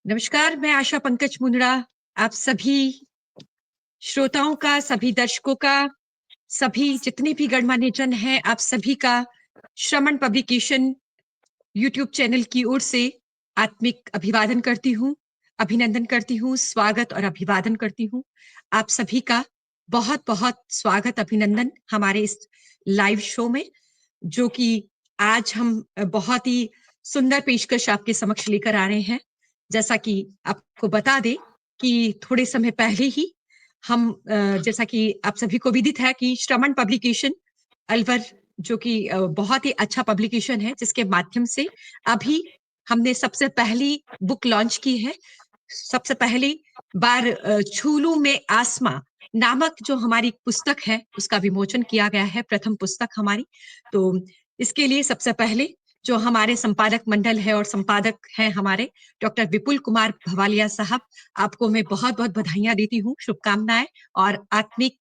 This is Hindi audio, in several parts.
नमस्कार, मैं आशा पंकज मुंदड़ा आप सभी श्रोताओं का, सभी दर्शकों का, सभी जितने भी गणमान्य जन हैं, आप सभी का श्रवण पब्लिकेशन यूट्यूब चैनल की ओर से आत्मिक अभिवादन करती हूँ, अभिनंदन करती हूँ, स्वागत और अभिवादन करती हूँ। आप सभी का बहुत-बहुत स्वागत, अभिनंदन हमारे इस लाइव शो में, जो कि आज हम बहुत ही सुंदर पेशकश आपके समक्ष लेकर आ रहे हैं। जैसा कि आपको बता दें कि थोड़े समय पहले ही हम जैसा कि आप सभी को विदित है कि श्रवण पब्लिकेशन अलवर जो कि बहुत ही अच्छा पब्लिकेशन है, जिसके माध्यम से अभी हमने सबसे पहली बुक लॉन्च की है। सबसे पहली बार छूलू में आसमां नामक जो हमारी पुस्तक है, उसका विमोचन किया गया है, प्रथम पुस्तक हमारी। तो इसके लिए सबसे पहले जो हमारे संपादक मंडल है और संपादक हैं हमारे डॉक्टर विपुल कुमार भवालिया साहब, आपको मैं बहुत-बहुत बधाइयाँ देती हूँ, शुभकामनाएँ और आत्मिक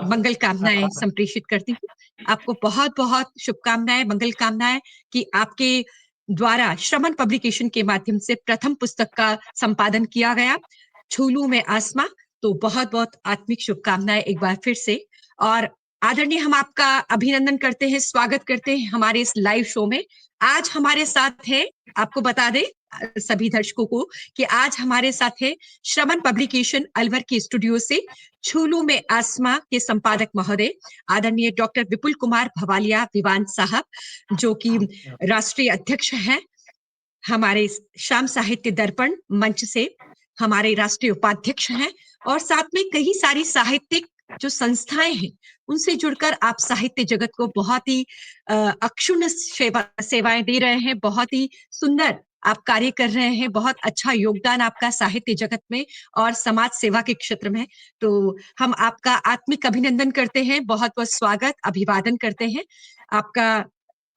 मंगल कामनाएँ संप्रेषित करती हूँ। आपको बहुत-बहुत शुभकामनाएँ, मंगल कामनाएँ कि आपके द्वारा श्रवण पब्लिकेशन के माध्यम से प्रथम पुस्तक का संपादन किया गया, छूलू में आसमां। तो बहुत-बहुत आत्मिक शुभकामनाएँ एक बार फिर से और आदरणीय हम आपका अभिनंदन करते हैं, स्वागत करते हैं हमारे इस लाइव शो में। आज हमारे साथ है, आपको बता दें सभी दर्शकों को कि आज हमारे साथ है श्रवण पब्लिकेशन अलवर के स्टूडियो से छूलू में आसमां के संपादक महोदय आदरणीय डॉक्टर विपुल कुमार भवालिया विवान साहब, जो कि राष्ट्रीय अध्यक्ष हैं हमारे श्याम साहित्य दर्पण मंच से, हमारे राष्ट्रीय उपाध्यक्ष हैं और साथ में कई सारी साहित्यिक जो संस्थाएं हैं, उनसे जुड़कर आप साहित्य जगत को बहुत ही अक्षुण्ण सेवाएं दे रहे हैं, बहुत ही सुंदर आप कार्य कर रहे हैं, बहुत अच्छा योगदान आपका साहित्य जगत में और समाज सेवा के क्षेत्र में। तो हम आपका आत्मिक अभिनंदन करते हैं, बहुत-बहुत स्वागत, अभिवादन करते हैं। आपका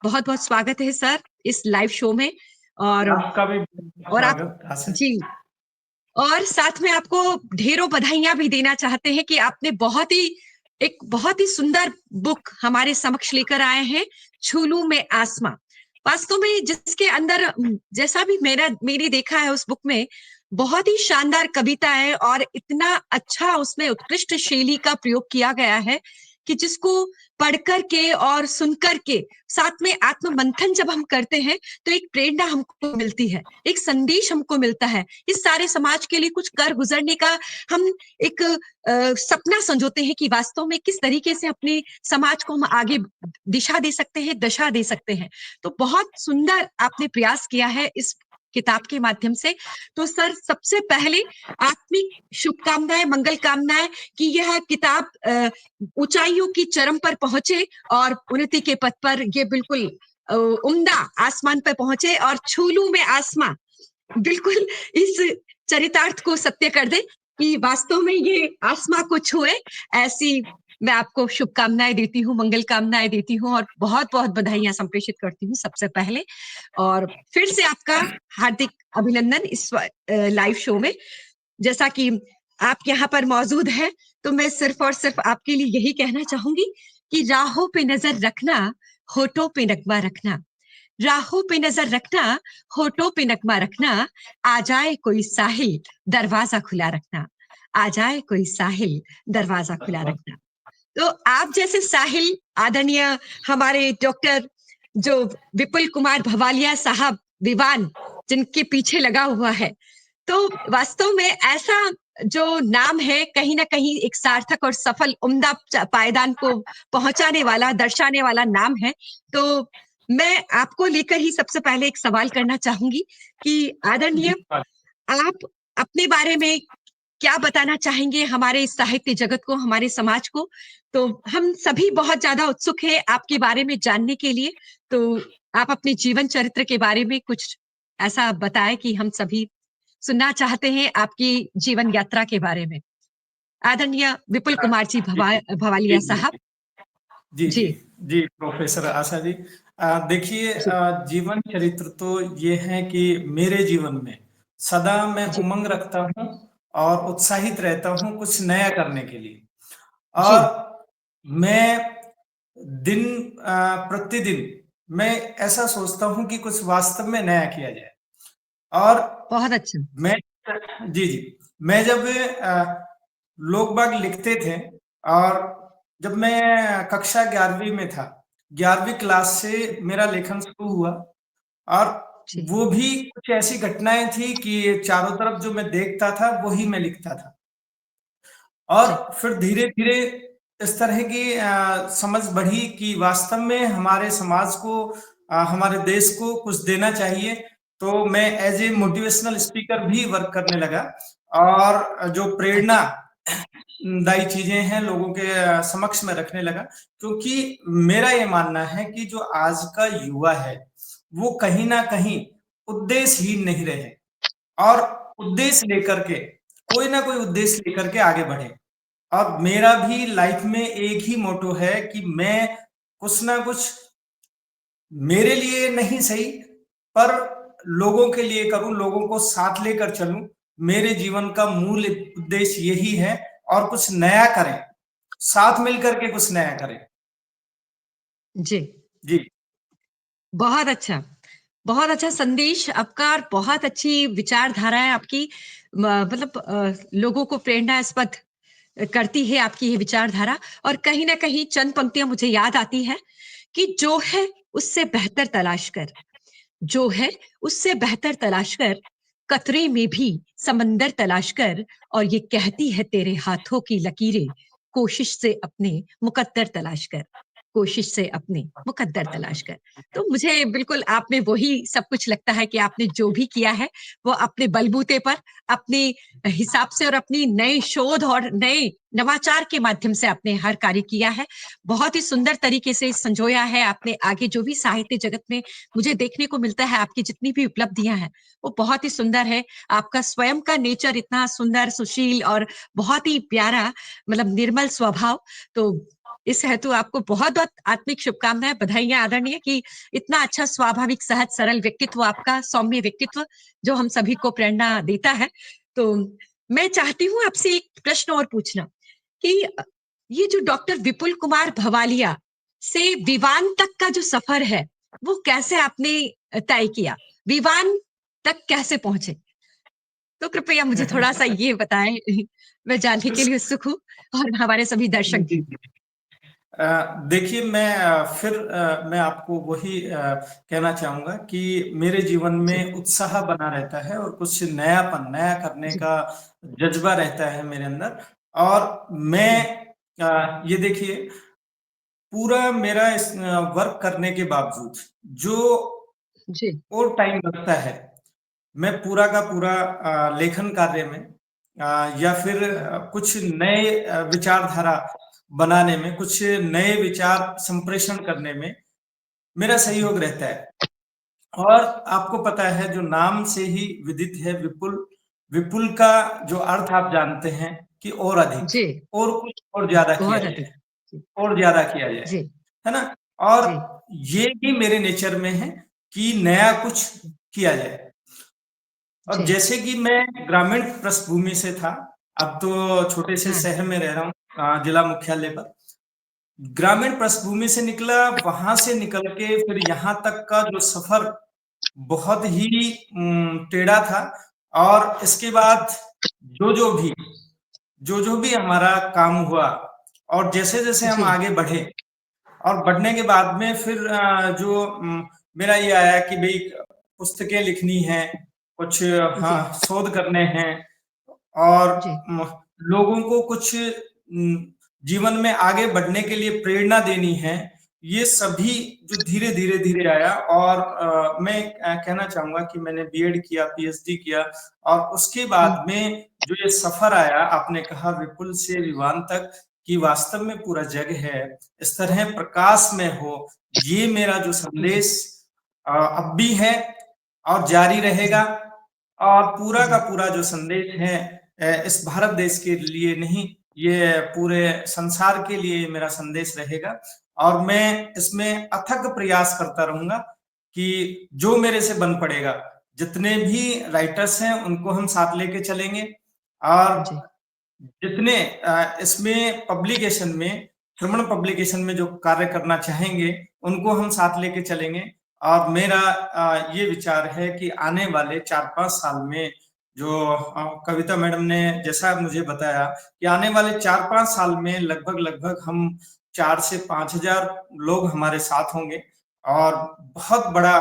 बहुत-बहुत स्वागत है सर इस लाइव शो में और आपका भी आप स्वागत आशा जी। जी और साथ में आपको ढेरों बधाइयां भी देना चाहते हैं कि आपने बहुत ही सुंदर बुक हमारे समक्ष लेकर आए हैं, छूलू में आसमां। वास्तव में जिसके अंदर जैसा भी मेरी देखा है उस बुक में बहुत ही शानदार कविता है और इतना अच्छा उसमें उत्कृष्ट शैली का प्रयोग किया गया है कि जिसको पढ़ कर के और सुनकर के साथ में आत्म मंथन जब हम करते हैं तो एक प्रेरणा हमको मिलती है, एक संदेश हमको मिलता है। इस सारे समाज के लिए कुछ कर गुजरने का हम एक सपना संजोते हैं कि वास्तव में किस तरीके से अपने समाज को हम आगे दिशा दे सकते हैं, दशा दे सकते हैं। तो बहुत सुंदर आपने प्रयास किया है इस किताब के माध्यम से। तो सर सबसे पहले आत्मिक शुभकामनाएं, मंगल कामनाएं कि यह किताब ऊंचाइयों की चरम पर पहुंचे और उन्नति के पथ पर ये बिल्कुल उम्दा आसमान पर पहुंचे और छूलू में आसमां बिल्कुल इस चरितार्थ को सत्य कर दे कि वास्तव में ये आसमां को छुए। ऐसी मैं आपको शुभकामनाएं देती हूँ, मंगल कामनाएं देती हूँ और बहुत-बहुत बधाइयां संप्रेषित करती हूँ सबसे पहले और फिर से आपका हार्दिक अभिनंदन इस लाइव शो में। जैसा कि आप यहाँ पर मौजूद हैं, तो मैं सिर्फ और सिर्फ आपके लिए यही कहना चाहूंगी कि राहों पे नजर रखना, होठों पे नगमा रखना। राहों पे नजर रखना, होठों पे नगमा रखना, आ जाए कोई साहिल, दरवाजा खुला रखना। आ जाए कोई साहिल, दरवाजा खुला रखना। तो आप जैसे साहिल आदरणीय हमारे डॉक्टर जो विपुल कुमार भवालिया साहब विवान जिनके पीछे लगा हुआ है, तो वास्तव में ऐसा जो नाम है कहीं ना कहीं एक सार्थक और सफल उम्दा पायदान को पहुंचाने वाला, दर्शाने वाला नाम है। तो मैं आपको लेकर ही सबसे पहले एक सवाल करना चाहूंगी कि आदरणीय आप अपने बारे में क्या बताना चाहेंगे हमारे इस साहित्य जगत को, हमारे समाज को? तो हम सभी बहुत ज्यादा उत्सुक हैं आपके बारे में जानने के लिए। तो आप अपने जीवन चरित्र के बारे में कुछ ऐसा बताएं कि हम सभी सुनना चाहते हैं आपकी जीवन यात्रा के बारे में। आदरणीय विपुल कुमार जी जी भवालिया जी साहब। जी जी जी जी प्रोफेसर आशा जी। देखिए, जी जीवन चरित्र तो ये है कि मेरे जीवन में सदा मैं जी उमंग रखता हूँ और उत्साहित रहता हूँ कुछ नया करने के लिए। जी और मैं दिन प्रतिदिन मैं ऐसा सोचता हूँ कि कुछ वास्तव में नया किया जाए। और बहुत अच्छा। मैं जी, जी। मैं जब लोग बाग लिखते थे और जब मैं कक्षा 11वीं में था, 11वीं क्लास से मेरा लेखन शुरू हुआ और जी, वो भी कुछ ऐसी घटनाएँ थी कि चारों तरफ जो मैं देखता था, वही मैं लिखता था। और जी, फिर धीरे-धीरे इस तरह की समझ बढ़ी कि वास्तव में हमारे समाज को हमारे देश को कुछ देना चाहिए, तो मैं as a hmm, motivational speaker भी वर्क करने लगा और जो प्रेरणा अच्छा, दायी चीज़ें हैं लोगों के समक्ष में रखने लगा, क्योंकि मेरा ये मानना है कि जो आज का युवा है, वो कहीं न कहीं उद्देश्यहीन नहीं रहे और उद्देश्य लेकर के कोई ना कोई उद्देश्य लेकर के आगे बढ़े। और मेरा भी लाइफ में एक ही मोटो है कि मैं कुछ ना कुछ मेरे लिए नहीं सही, पर लोगों के लिए करूँ, लोगों को साथ लेकर चलूँ। मेरे जीवन का मूल उद्देश्य यही है और कुछ नया करें, साथ मिलकर के कुछ नया करें। जी। जी, बहुत अच्छा। बहुत अच्छा संदेश आपका और बहुत अच्छी विचारधारा है आपकी। मतलब लोगों को प्रेरणास्पद करती है आपकी ये विचारधारा और कहीं न कहीं चंद पंक्तियाँ मुझे याद आती हैं कि जो है उससे बेहतर तलाश कर, जो है उससे बेहतर तलाश कर, कतरे में भी समंदर तलाश कर और ये कहती है तेरे हाथों की लकीरें, कोशिश से अपने मुकद्दर तलाश कर, कोशिश से अपने मुकद्दर तलाश कर। तो मुझे बिल्कुल आप में वही सब कुछ लगता है कि आपने जो भी किया है, वो अपने बलबूते पर, अपने हिसाब से और अपनी नए शोध और नए नवाचार के माध्यम से आपने हर कार्य किया है। बहुत ही सुंदर तरीके से संजोया है आपने आगे जो भी साहित्य जगत में मुझे देखने को मिलता है आपकी जितनी भी उपलब्धियां हैं वो बहुत ही सुंदर है। आपका स्वयं का नेचर इतना सुंदर सुशील और बहुत ही प्यारा मतलब निर्मल स्वभाव। तो इस हेतु आपको बहुत बहुत आत्मिक शुभकामनाएं बधाइयां आदरणीय कि इतना अच्छा स्वाभाविक सहज सरल व्यक्तित्व आपका सौम्य व्यक्तित्व जो हम सभी को प्रेरणा देता है। तो मैं चाहती हूँ आपसे एक प्रश्न और पूछना कि ये जो डॉक्टर विपुल कुमार भवालिया से विवान तक का जो सफर है वो कैसे आपने तय किया? विवान तक कैसे पहुँचे? तो कृपया मुझे थोड़ा-सा ये बताएँ। मैं जानने के लिए उत्सुक हूँ और हमारे सभी दर्शक जी, भी। जी। देखिए मैं मैं आपको वही कहना चाहूँगा कि मेरे जीवन जी, में उत्साह बना रहता है और कुछ नयापन, नया करने जी, का जज़्बा रहता है मेरे अंदर और मैं जी, ये देखिए पूरा मेरा इस वर्क करने के बावजूद जो जी, और टाइम लगता है, मैं पूरा का पूरा लेखन कार्य में या फिर हुँ, कुछ नए विचारधारा बनाने में, कुछ नए विचार संप्रेषण करने में मेरा जी, सहयोग रहता है। और आपको पता है जो नाम से ही विदित है विपुल, विपुल का जो अर्थ आप जानते हैं कि और अधिक, जी, और कुछ और ज़्यादा किया बहुत अधिक। जाए, जी, और ज़्यादा किया जाए, जी, है ना? और जी, ये भी मेरे नेचर में है कि नया कुछ किया जाए। और जी, जैसे कि मैं ग्रामीण पृष्ठभूमि से था, अब तो छोटे से हाँ, शहर में रह रहा हूँ जिला मुख्यालय पर। ग्रामीण पृष्ठभूमि से निकला, वहाँ से निकल के फिर यहाँ तक का जो सफ़र बहुत ही टेढ़ा था और इसके जी, बाद जो-जो भी जो-जो भी हमारा काम हुआ और जैसे-जैसे हम जी, आगे बढ़े और बढ़ने के बाद में फिर जो मेरा ये आया कि भई पुस्तकें लिखनी हैं, कुछ जी, हाँ, शोध करने हैं और जी, लोगों को कुछ जीवन में आगे बढ़ने के लिए प्रेरणा देनी है। ये सभी जो धीरे-धीरे आया और मैं कहना चाहूँगा कि मैंने बीएड किया, पीएचडी किया और उसके हुँ, बाद में जो ये सफ़र आया, आपने कहा विपुल से विवान तक कि वास्तव में पूरा जग है, इस तरह प्रकाश में हो, ये मेरा जो जी, संदेश अब भी है और जारी रहेगा जी, और पूरा का जी, पूरा जो संदेश है इस भारत देश के लिए नहीं, ये पूरे संसार के लिए मेरा संदेश रहेगा और मैं इसमें अथक प्रयास करता रहूँगा कि जो मेरे से बन पड़ेगा, जितने भी राइटर्स हैं, उनको हम साथ लेके चलेंगे और जी, जितने इसमें पब्लिकेशन में श्रवण पब्लिकेशन में जो कार्य करना चाहेंगे, उनको हम साथ लेके चलेंगे और मेरा ये विचार है कि आने वाले 4-5 साल में जो कविता मैडम ने जैसा मुझे बताया कि आने वाले 4-5 साल में लगभग हम 4 से 5,000 लोग हमारे साथ होंगे और बहुत बड़ा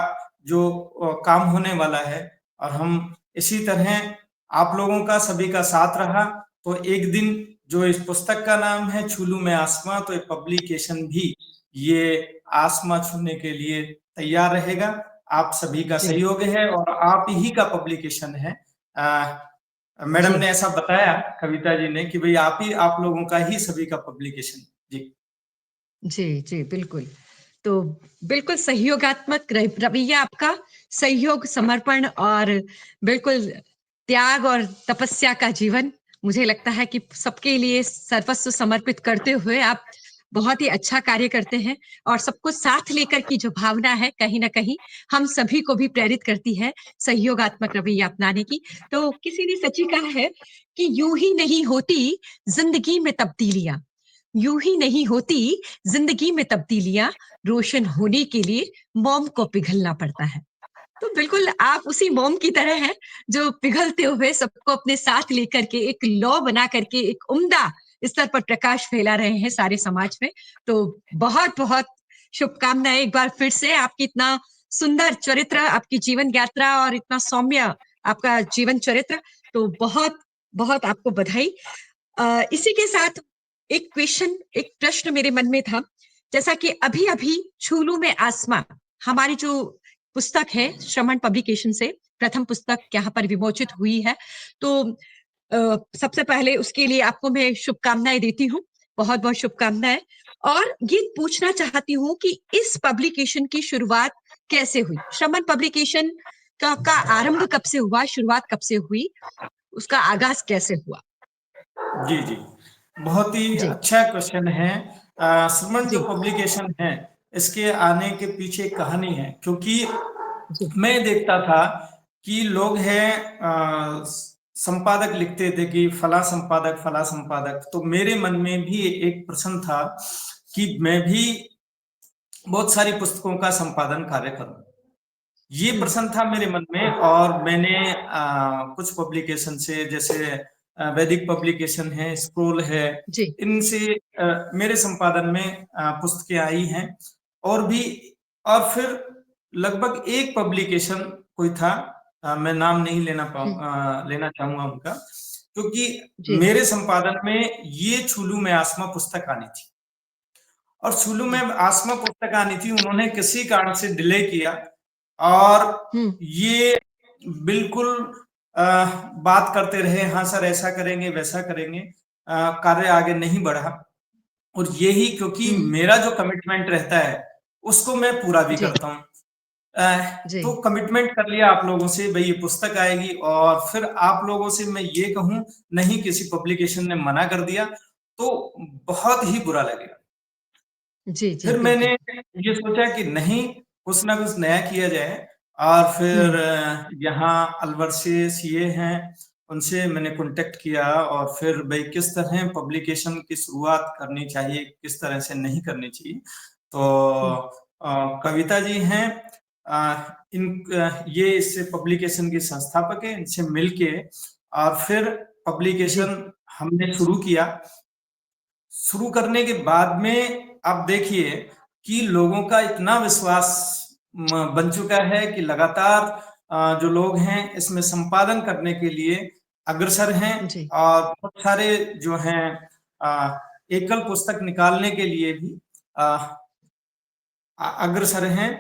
जो काम होने वाला है। और हम इसी तरह आप लोगों का सभी का साथ रहा तो एक दिन जो इस पुस्तक का नाम है छूलू में आसमां, तो ये पब्लिकेशन भी ये आसमां छूने के लिए तैयार रहेगा। आप सभी का जी सहयोग है और आप ही का पब्लिकेशन है। मैडम जी ने ऐसा बताया कविता जी ने कि भाई आप लोगों का ही सभी का पब्लिकेशन। जी जी जी बिल्कुल। तो बिल्कुल सहयोगात्मक रवैया आपका, सहयोग, समर्पण और बिल्कुल त्याग और तपस्या का जीवन, मुझे लगता है कि सबके लिए सर्वस्व समर्पित करते हुए आप बहुत ही अच्छा कार्य करते हैं। और सबको साथ लेकर की जो भावना है कहीं ना कहीं हम सभी को भी प्रेरित करती है सहयोगात्मक रवैया अपनाने की। तो किसी ने सच ही कहा है कि यूं ही नहीं होती जिंदगी में तब्दीलियां, यूं ही नहीं होती जिंदगी में तब्दीलियां, रोशन होने के लिए मोम को पिघलना पड़ता है। तो बिल्कुल आप उसी मोम की तरह हैं जो पिघलते हुए सबको अपने साथ लेकर के एक लौ बना करके एक उम्दा स्तर पर प्रकाश फैला रहे हैं सारे समाज में। तो बहुत बहुत शुभकामनाएं एक बार फिर से, आपकी इतना सुंदर चरित्र, आपकी जीवन यात्रा और इतना सौम्य आपका जीवन चरित्र, तो बहुत बहुत आपको बधाई। इसी के साथ एक क्वेश्चन, एक प्रश्न मेरे मन में था। जैसा कि अभी अभी छूलू में आसमां हमारी जो पुस्तक है श्रमण पब्लिकेशन से, प्रथम पुस्तक यहाँ पर विमोचित हुई है। तो सबसे पहले उसके लिए आपको मैं शुभकामनाएं देती हूँ, बहुत बहुत शुभकामनाएं। और ये पूछना चाहती हूँ कि इस पब्लिकेशन की शुरुआत कैसे हुई, श्रमण पब्लिकेशन का आरंभ कब से हुआ, शुरुआत कब से हुई, उसका आगाज कैसे हुआ? जी जी, बहुत ही जी अच्छा क्वेश्चन है। श्रमण जो जी पब्लिकेशन है इसके आने के पीछे एक कहानी है, क्योंकि जी मैं देखता था कि लोग हैं संपादक लिखते थे कि फला संपादक, तो मेरे मन में भी एक प्रश्न था कि मैं भी बहुत सारी पुस्तकों का संपादन कार्य करूं। ये हम्म प्रश्न था मेरे मन में और मैंने कुछ पब्लिकेशन से, जैसे वैदिक पब्लिकेशन है, स्क्रोल है, जी इनसे मेरे संपादन में पुस्तकें आई हैं। और भी, और फिर लगभग एक पब्लिकेशन कोई था, मैं नाम नहीं हम्म, लेना चाहूंगा उनका, क्योंकि जी मेरे संपादन में ये छूलू में आसमां पुस्तक आनी थी और छूलू में जी आसमां पुस्तक आनी थी, उन्होंने किसी कारण से डिले किया और हम्म ये बिल्कुल बात करते रहे, हाँ सर ऐसा करेंगे वैसा करेंगे, कार्य आगे नहीं बढ़ा। और यही क्योंकि हम्म मेरा जो कमिटमेंट रहता है उसको मैं पूरा भी जी करता हूँ। जी तो कमिटमेंट कर लिया आप लोगों से, भाई ये पुस्तक आएगी, और फिर आप लोगों से मैं ये कहूं नहीं किसी पब्लिकेशन ने मना कर दिया तो बहुत ही बुरा लगेगा। जी जी फिर मैंने बिल्कुल। ये सोचा कि नहीं, कुछ ना कुछ नया किया जाए। और फिर हम्म यहाँ अलवर से सीए हैं, उनसे मैंने कांटेक्ट किया और फिर भाई किस तरह पब्लिकेशन की शुरुआत करनी चाहिए, किस तरह से नहीं करनी चाहिए। हम्म तो कविता जी हैं, ये इस पब्लिकेशन की संस्थापक है, इनसे मिलके और फिर जी पब्लिकेशन हमने शुरू किया। शुरू करने के बाद में आप देखिए कि लोगों का इतना विश्वास बन चुका है कि लगातार जो लोग हैं इसमें संपादन करने के लिए अग्रसर हैं जी और बहुत सारे जो हैं एकल पुस्तक निकालने के लिए भी अग्रसर हैं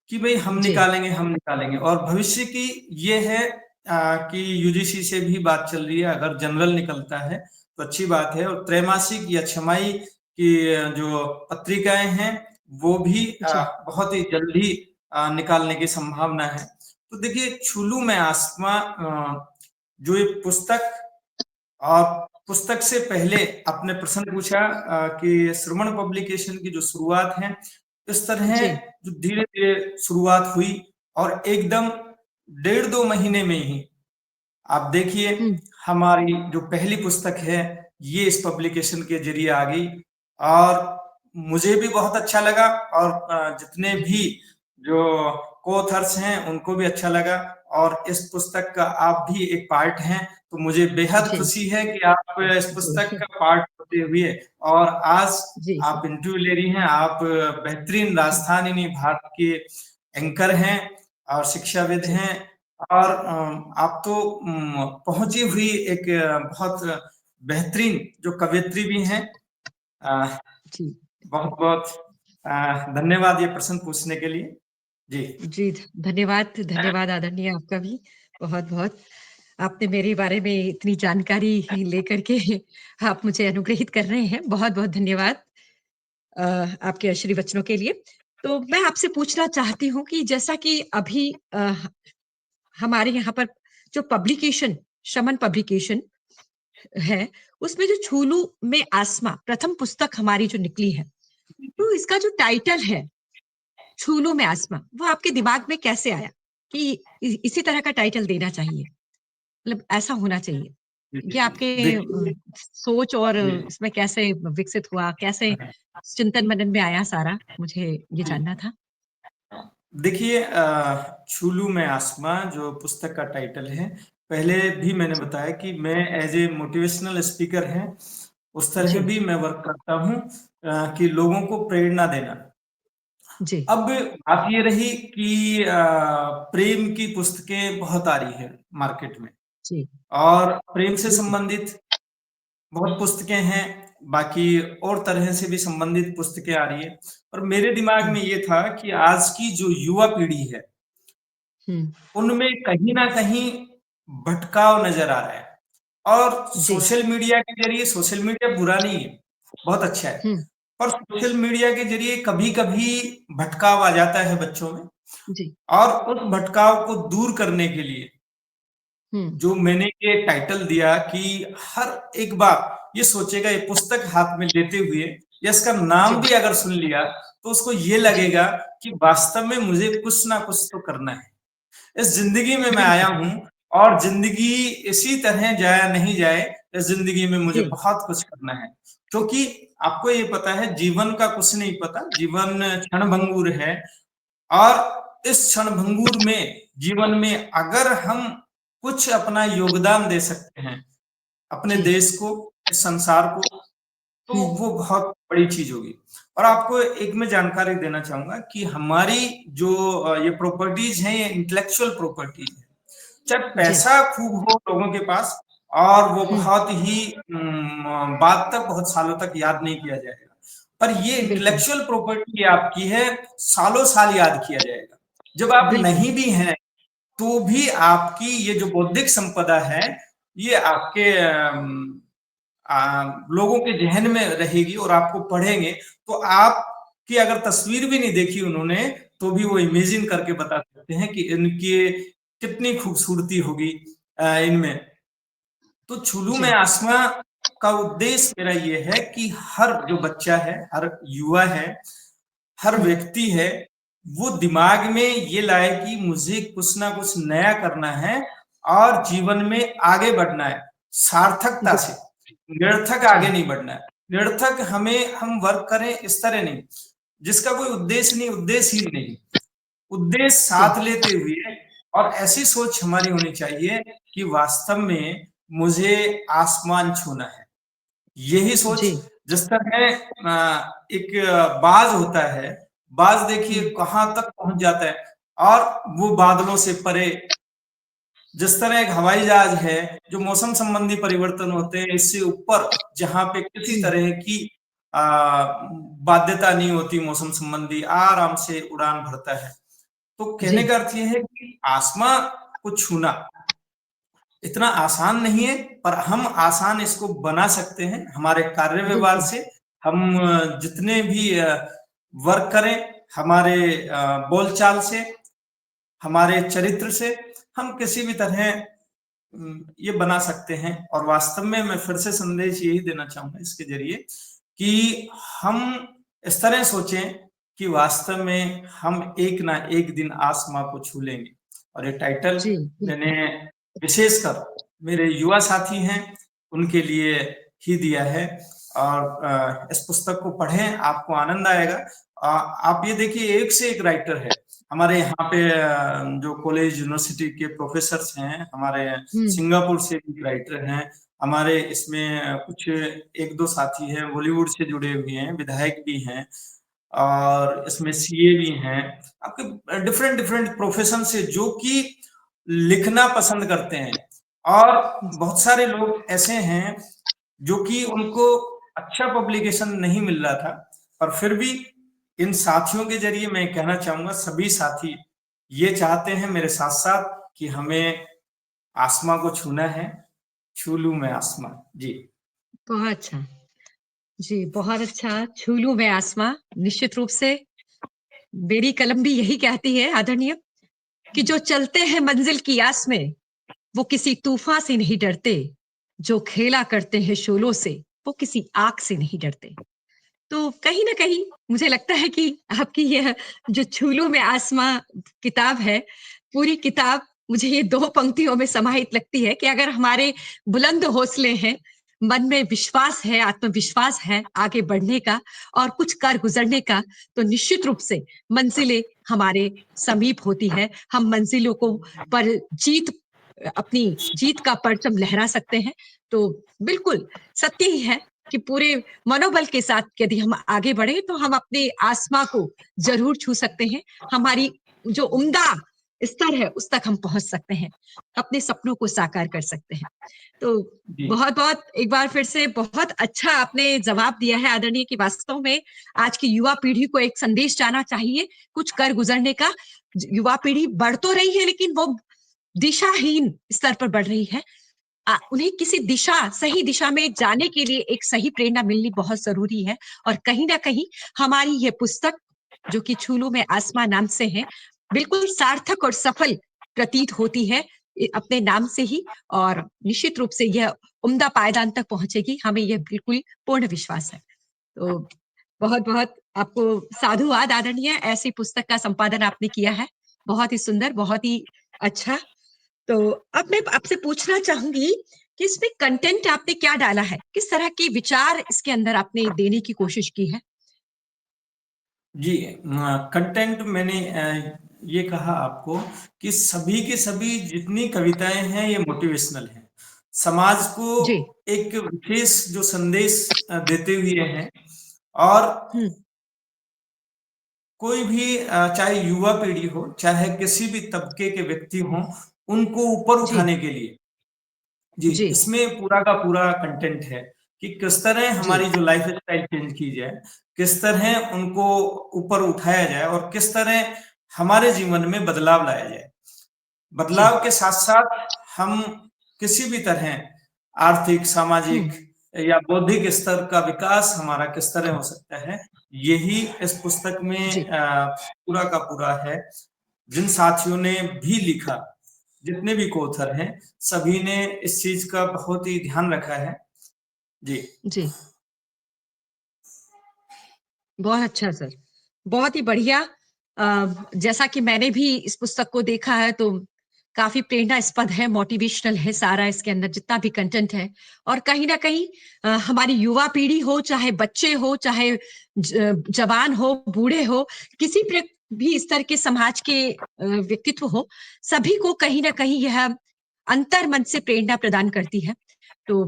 कि भाई जी हम निकालेंगे। और भविष्य की ये है कि यूजीसी से भी बात चल रही है, अगर जनरल निकलता है तो अच्छी बात है, और त्रैमासिक या छमाही की जो पत्रिकाएं हैं वो भी जी बहुत ही जल्दी निकालने की संभावना है। तो देखिए छुलू में आसमां जो ये पुस्तक, और पुस्तक से पहले आपने प्रश्न पूछा कि श्रवण पब्लिकेशन की जो शुरुआत है इस तरह जी जो धीरे धीरे शुरुआत हुई और एकदम 1.5-2 महीने में ही आप देखिए हम्म हमारी जो पहली पुस्तक है ये इस पब्लिकेशन के जरिए आ गई। और मुझे भी बहुत अच्छा लगा और जितने भी जो को-ऑथर्स हैं उनको भी अच्छा लगा और इस पुस्तक का आप भी एक पार्ट हैं, तो मुझे बेहद जी, खुशी है कि आप इस पुस्तक जी, का पार्ट होते हुए और आज जी, आप इंटरव्यू ले रही हैं, आप बेहतरीन जी, राजधानी भारत के एंकर हैं और शिक्षाविद जी, हैं और आप तो पहुँची हुई एक बहुत बेहतरीन जो कवयित्री भी हैं। अ, जी, बहुत-बहुत धन्यवाद ये प्रश्न पूछने के लिए। जी। जी, धन्यवाद, धन्यवाद आदरणीय आपका भी बहुत-बहुत। आपने मेरे बारे में इतनी जानकारी लेकर के आप मुझे अनुग्रहित कर रहे हैं। बहुत-बहुत धन्यवाद अ, आपके आशीर्वचनों के लिए। तो मैं आपसे पूछना चाहती हूँ कि जैसा कि अभी हमारे यहाँ पर जो पब्लिकेशन शमन पब्लिकेशन है, उसमें जो छूलू में आसमाँ प्रथम पुस्तक हमारी जो निकली है, तो इसका जो टाइटल है, छूलू में आसमाँ, वो आपके दिमाग में कैसे आया कि इसी तरह का टाइटल देना चाहिए? मतलब ऐसा होना चाहिए। जी, ये जी। आपके देखिए सोच और जी। इसमें कैसे विकसित हुआ? कैसे चिंतन-मनन में आया सारा? मुझे ये जी। जानना था। देखिए छूलू में आसमाँ जो पुस्तक का टाइटल है, पहले भी मैंने जी, बताया कि मैं एज़ ए मोटिवेशनल स्पीकर हैं, उस तरह जी, भी मैं वर्क करता हूँ कि लोगों को प्रेरणा देना। जी, अब बात ये रही कि प्रेम की पुस्तकें बहुत आ रही है मार्केट में जी, और प्रेम से बिल्कुल। संबंधित बहुत पुस्तकें हैं, बाकी और तरह से भी संबंधित पुस्तकें आ रही हैं। और मेरे दिमाग हुँ, में ये था कि आज की जो युवा पीढ़ी है, हुँ, उनमें कहीं न कहीं भटकाव नज़र आ रहा है। और जी, सोशल मीडिया के ज़रिए सोशल मीडिया बुरा नहीं है, बहुत अच्छा है। हुँ, पर सोशल मीडिया के ज़रिए कभी-कभी भटकाव आ जाता है बच्चों में जी, और उस भटकाव को दूर करने के लिए हुँ, जो मैंने ये टाइटल दिया कि हर एक बार ये सोचेगा ये पुस्तक हाथ में लेते हुए या इसका नाम जी, भी अगर सुन लिया तो उसको ये जी, लगेगा कि वास्तव में मुझे कुछ ना कुछ तो करना है। इस ज़िंदगी में मैं आया बिल्कुल। हूँ और ज़िंदगी इसी तरह जाया नहीं जाए, इस ज़िंदगी में मुझे जी, बहुत कुछ करना है। क्योंकि आपको ये पता है जीवन का कुछ नहीं पता, जीवन क्षणभंगुर है और इस क्षणभंगुर में जीवन में अगर हम कुछ अपना योगदान दे सकते हैं, अपने जी, देश को, इस संसार को, तो हुँ, वो बहुत बड़ी चीज़ होगी। और आपको एक मैं जानकारी देना चाहूँगा कि हमारी जो ये प्रॉपर्टीज़ हैं, ये इंटेलेक्चुअल प्रॉपर्टीज़ हैं। चाहे जी, पैसा खूब हो लोगों के पास और वो हुँ, बहुत ही बाद तक बहुत सालों तक याद नहीं किया जाएगा। पर ये बिल्कुल, इंटेलेक्चुअल प्रॉपर्टी आपकी है, सालों-साल याद किया जाएगा। जब आप बिल्कुल, नहीं भी हैं, तो भी आपकी ये जो बौद्धिक संपदा है, ये आपके लोगों के ज़हन में रहेगी और आपको पढ़ेंगे, तो आपकी अगर तस्वीर भी नहीं देखी उन्होंने, तो भी वो इमेजिन करके बता सकते हैं कि इनकी कितनी खूबसूरती होगी इनमें। तो छुलू में जी, आसमाँ का उद्देश्य मेरा ये है कि हर जो बच्चा है, हर युवा है, हर हुँ, व्यक्ति है, वो दिमाग में ये लाए कि मुझे कुछ ना कुछ नया करना है और जीवन में आगे बढ़ना है, सार्थकता जी, से। निरर्थक आगे जी, नहीं बढ़ना है। निरर्थक हमें हम वर्क करें इस तरह नहीं, जिसका कोई उद्देश्य नहीं, उद्देश्य ही नहीं। उद्देश्य जी, साथ लेते हुए और ऐसी सोच हमारी होनी चाहिए कि वास्तव में मुझे आसमान छूना है। यही सोच जी, जिस तरह एक बाज होता है, बाज हुँ, देखिए कहाँ तक पहुँच जाता है और वो बादलों से परे जिस तरह एक हवाई जहाज है, जो मौसम संबंधी परिवर्तन होते हैं, इससे ऊपर जहाँ पे किसी हुँ, तरह की अ, बाध्यता नहीं होती मौसम संबंधी, आराम से उड़ान भरता है। तो कहने जी, का अर्थ ये है कि आसमां को छूना इतना आसान नहीं है, पर हम आसान इसको बना सकते हैं हमारे कार्य व्यवहार बिल्कुल, से। हम जितने भी वर्क करें, हमारे बोलचाल से, हमारे चरित्र से, हम किसी भी तरह ये बना सकते हैं और वास्तव में मैं फिर से संदेश यही देना चाहूँगा इसके ज़रिए कि हम इस तरह सोचें कि वास्तव में हम एक ना एक दिन आसमाँ को छू लेंगे और ये टाइटल जी, मैंने बिल्कुल, विशेषकर मेरे युवा साथी हैं, उनके लिए ही दिया है और इस पुस्तक को पढ़ें, आपको आनंद आएगा आप ये देखिए एक से एक राइटर है हमारे यहाँ पे। जो कॉलेज यूनिवर्सिटी के प्रोफेसर्स हैं हमारे, सिंगापुर से भी राइटर हैं हमारे, इसमें कुछ एक दो साथी हैं बॉलीवुड से जुड़े हुए हैं, विधायक भी हैं और इसमें सीए भी हैं, आपके डिफरेंट डिफरेंट प्रोफेशन से जो कि लिखना पसंद करते हैं। और बहुत सारे लोग ऐसे हैं जो कि उनको अच्छा पब्लिकेशन नहीं मिल रहा था, पर फिर भी इन साथियों के जरिए मैं कहना चाहूंगा सभी साथी ये चाहते हैं मेरे साथ साथ कि हमें आसमां को छूना है, छू लूं मैं आसमां। जी बहुत अच्छा। जी, बहुत अच्छा। छू लूं मैं आसमां, निश्चित रूप से मेरी कलम भी यही कहती है आदरणीय, कि जो चलते हैं मंजिल की आस में, वो किसी तूफान से नहीं डरते। जो खेला करते हैं शोलों से, वो किसी आग से नहीं डरते। तो कहीं न कहीं मुझे लगता है कि आपकी यह जो छूलू में आसमां किताब है, पूरी किताब मुझे ये 2 पंक्तियों में समाहित लगती है कि अगर हमारे बुलंद हौसले हैं, मन में विश्वास है, आत्मविश्वास है आगे बढ़ने का और कुछ कर गुज़रने का, तो निश्चित रूप से मंज़िलें हमारे समीप होती है। हम मंज़िलों को पर जीत अपनी जीत का परचम लहरा सकते हैं। तो बिल्कुल सत्य ही है कि पूरे मनोबल के साथ यदि हम आगे बढ़े तो हम अपने आसमां को जरूर छू सकते हैं। हमारी जो उम्दा स्तर है उस तक हम पहुंच सकते हैं, अपने सपनों को साकार कर सकते हैं। तो जी बहुत बहुत एक बार फिर से बहुत अच्छा आपने जवाब दिया है आदरणीय, कि वास्तव में आज की युवा पीढ़ी को एक संदेश जाना चाहिए कुछ कर गुजरने का। युवा पीढ़ी बढ़ तो रही है लेकिन वो दिशाहीन स्तर पर बढ़ रही है। उन्हें किसी दिशा सही दिशा में जाने के लिए एक सही प्रेरणा मिलनी बहुत जरूरी है। और कहीं ना कहीं हमारी ये पुस्तक जो कि छूलू में आसमां नाम से है, बिल्कुल सार्थक और सफल प्रतीत होती है अपने नाम से ही। और निश्चित रूप से यह उम्दा पायदान तक पहुंचेगी, हमें यह बिल्कुल पूर्ण विश्वास है। तो बहुत बहुत आपको साधुवाद आदरणीय, ऐसी पुस्तक का संपादन आपने किया है, बहुत ही सुंदर, बहुत ही अच्छा। तो अब मैं आपसे पूछना चाहूंगी कि इसमें कंटेंट आपने क्या डाला है, किस तरह के विचार इसके अंदर आपने देने की कोशिश की है? जी कंटेंट मैंने ये कहा आपको कि सभी के सभी जितनी कविताएं हैं ये मोटिवेशनल हैं, समाज को जी। एक विशेष जो संदेश देते हुए हैं। और हम्म। कोई भी चाहे युवा पीढ़ी हो चाहे किसी भी तबके के व्यक्ति हों, उनको ऊपर जी। उठाने के लिए जी जी। इसमें पूरा का पूरा कंटेंट है कि किस तरह जी। हमारी जो लाइफ स्टाइल चेंज की जाए, किस तरह उनको ऊपर उठाया जाए और किस तरह हमारे जीवन में बदलाव लाया जाए। जी। बदलाव के साथ साथ हम किसी भी तरह आर्थिक, हम्म। सामाजिक या बौद्धिक स्तर का विकास हमारा किस तरह हो सकता है, यही इस पुस्तक में जी। पूरा का पूरा है। जिन साथियों ने भी लिखा, जितने भी कोथर हैं, सभी ने इस चीज का बहुत ही ध्यान रखा है। जी जी। बहुत अच्छा सर, बहुत ही बढ़िया। जैसा कि मैंने भी इस पुस्तक को देखा है तो काफी प्रेरणास्पद है, मोटिवेशनल है सारा इसके अंदर जितना भी कंटेंट है। और कहीं ना कहीं हमारी युवा पीढ़ी हो, चाहे बच्चे हो, चाहे जवान हो, बूढ़े हो, किसी भी स्तर के समाज के व्यक्तित्व हो, सभी को कहीं ना कहीं यह अंतर मन से प्रेरणा प्रदान करती है। तो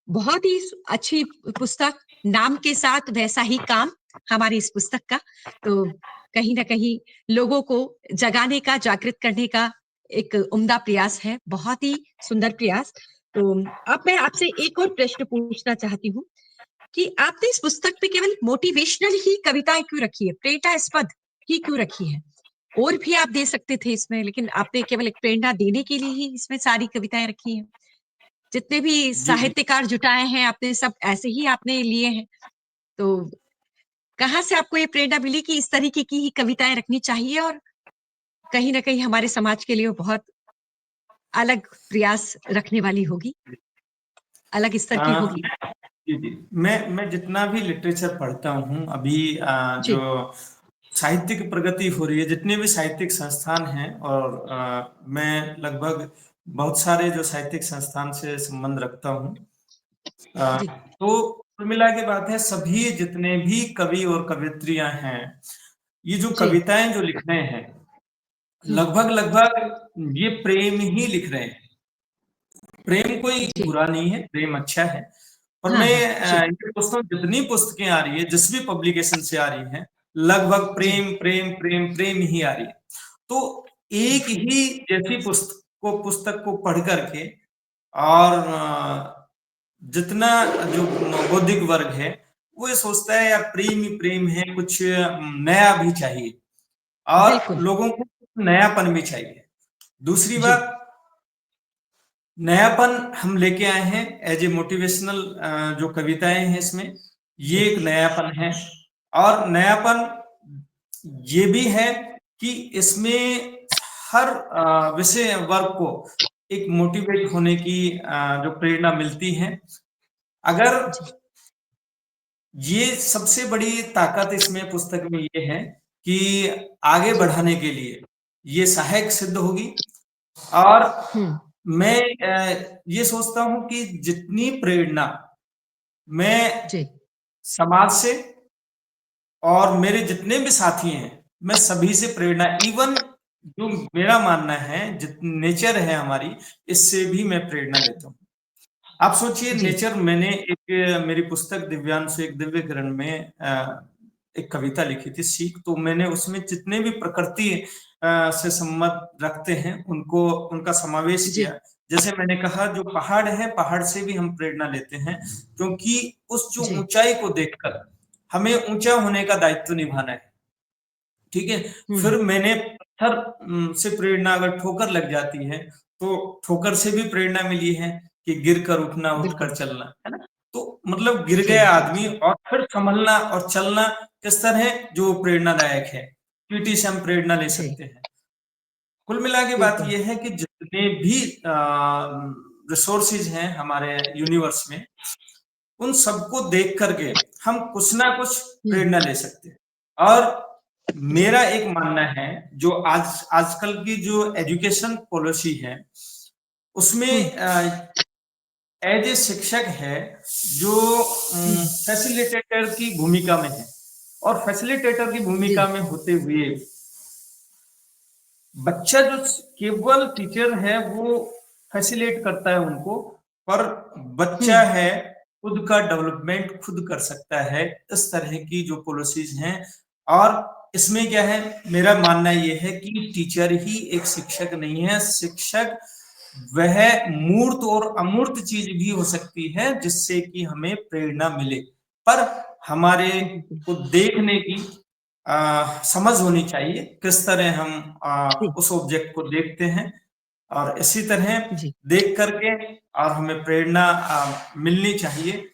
बहुत ही अच्छी पुस्तक, नाम के साथ वैसा ही काम हमारी इस पुस्तक का। तो कहीं ना कहीं लोगों को जगाने का, जागृत करने का एक उम्दा प्रयास है, बहुत ही सुंदर प्रयास। तो अब मैं आपसे एक और प्रश्न पूछना चाहती हूँ कि आपने इस पुस्तक पे केवल मोटिवेशनल ही कविताएं क्यों रखी है, प्रेरणास्पद ही क्यों रखी है? और भी आप दे सकते थे इसमें, लेकिन आपने केवल एक प्रेरणा देने के लिए ही इसमें सारी कविताएं रखी हैं। जितने भी जी जी साहित्यकार जुटाए हैं आपने, सब ऐसे ही आपने लिए हैं। तो कहाँ से आपको ये प्रेरणा मिली कि इस तरीके की ही कविताएं रखनी चाहिए और कहीं ना कहीं हमारे समाज के लिए वो बहुत अलग प्रयास रखने वाली होगी, अलग स्तर की अ, होगी? जी जी मैं जितना भी लिटरेचर पढ़ता हूँ अभी, जो जी। साहित्यिक प्रगति हो रही है, जितने भी साहित्यिक संस्थान हैं, और मैं लगभग बहुत सारे जो साहित्यिक संस्थान से संबंध रखता हूँ, जी। तो कुल मिला के बात है, सभी जितने भी कवि और कवियत्रियां हैं, ये जो जी। कविताएं जो लिख रहे हैं, लगभग लगभग ये प्रेम ही लिख रहे हैं। प्रेम कोई जी। बुरा नहीं है, प्रेम अच्छा है। और हाँ, मैं हाँ। जी। ये पूछता हूँ, जितनी पुस्तकें आ रही है, जिस भी पब्लिकेशन से आ रही हैं, लगभग जी। प्रेम प्रेम प्रेम प्रेम ही आ रही है। तो एक ही जैसी पुस्तक को पढ़ करके, और जितना जो बौद्धिक वर्ग है, वो ये सोचता है यार प्रेम ही प्रेम है, कुछ नया भी चाहिए, और बिल्कुल। लोगों को नयापन भी चाहिए। दूसरी जी। बात, नयापन हम लेके आए हैं एज ए मोटिवेशनल, जो कविताएं हैं इसमें, ये जी। एक नयापन है। और नयापन ये भी है कि इसमें हर विषय वर्ग को एक मोटिवेट होने की जो प्रेरणा मिलती है। अगर जी। ये सबसे बड़ी ताकत इसमें पुस्तक में ये है कि आगे जी। बढ़ाने के लिए ये सहायक सिद्ध होगी। और हम्म। मैं ये सोचता हूं कि जितनी प्रेरणा मैं जी। समाज से और मेरे जितने भी साथी हैं, मैं सभी से प्रेरणा, इवन जो मेरा मानना है जितनी नेचर है हमारी, इससे भी मैं प्रेरणा लेता हूँ। आप सोचिए, जी। नेचर, मैंने एक मेरी पुस्तक दिव्यांशु एक दिव्य किरण में एक कविता लिखी थी, सीख। तो मैंने उसमें जितने भी प्रकृति से संबंध रखते हैं उनको, उनका समावेश जी। किया। जैसे मैंने कहा, जो पहाड़ है, पहाड़ से भी हम प्रेरणा लेते हैं, क्योंकि उस जो जी। ऊंचाई को देखकर हमें ऊंचा होने का दायित्व निभाना है। ठीक है। फिर हम्म। मैंने पत्थर से प्रेरणा, अगर ठोकर लग जाती है तो ठोकर से भी प्रेरणा मिली है कि गिर कर उठना, उठ बिल्कुल। कर चलना, है ना। तो मतलब गिर जी। गया जी। आदमी जी। और फिर संभलना और चलना किस तरह है, जो प्रेरणादायक है। पीटी से हम प्रेरणा ले जी। सकते हैं। कुल मिला के बात बिल्कुल। यह है कि जितने भी रिसोर्सेज हैं हमारे यूनिवर्स में, उन सबको देख करके हम कुछ ना कुछ हम्म। प्रेरणा ले सकते हैं। और जी। मेरा एक मानना है, जो आजकल की जो एजुकेशन पॉलिसी है, उसमें हम्म। एज ए शिक्षक है, जो हम्म। फैसिलिटेटर की भूमिका में है, और फैसिलिटेटर की जी। भूमिका में होते हुए बच्चा जो केवल टीचर है वो फैसिलिटेट करता है उनको, पर बच्चा हम्म। है खुद का डेवलपमेंट खुद कर सकता है। इस तरह की जो पॉलिसीज हैं, और इसमें क्या है, मेरा मानना यह है कि टीचर ही एक शिक्षक नहीं है। शिक्षक वह मूर्त और अमूर्त चीज भी हो सकती है, जिससे कि हमें प्रेरणा मिले, पर हमारे बिल्कुल। को देखने की समझ होनी चाहिए, किस तरह हम जी। उस ऑब्जेक्ट को देखते हैं। और इसी तरह जी। देख करके और हमें प्रेरणा मिलनी चाहिए।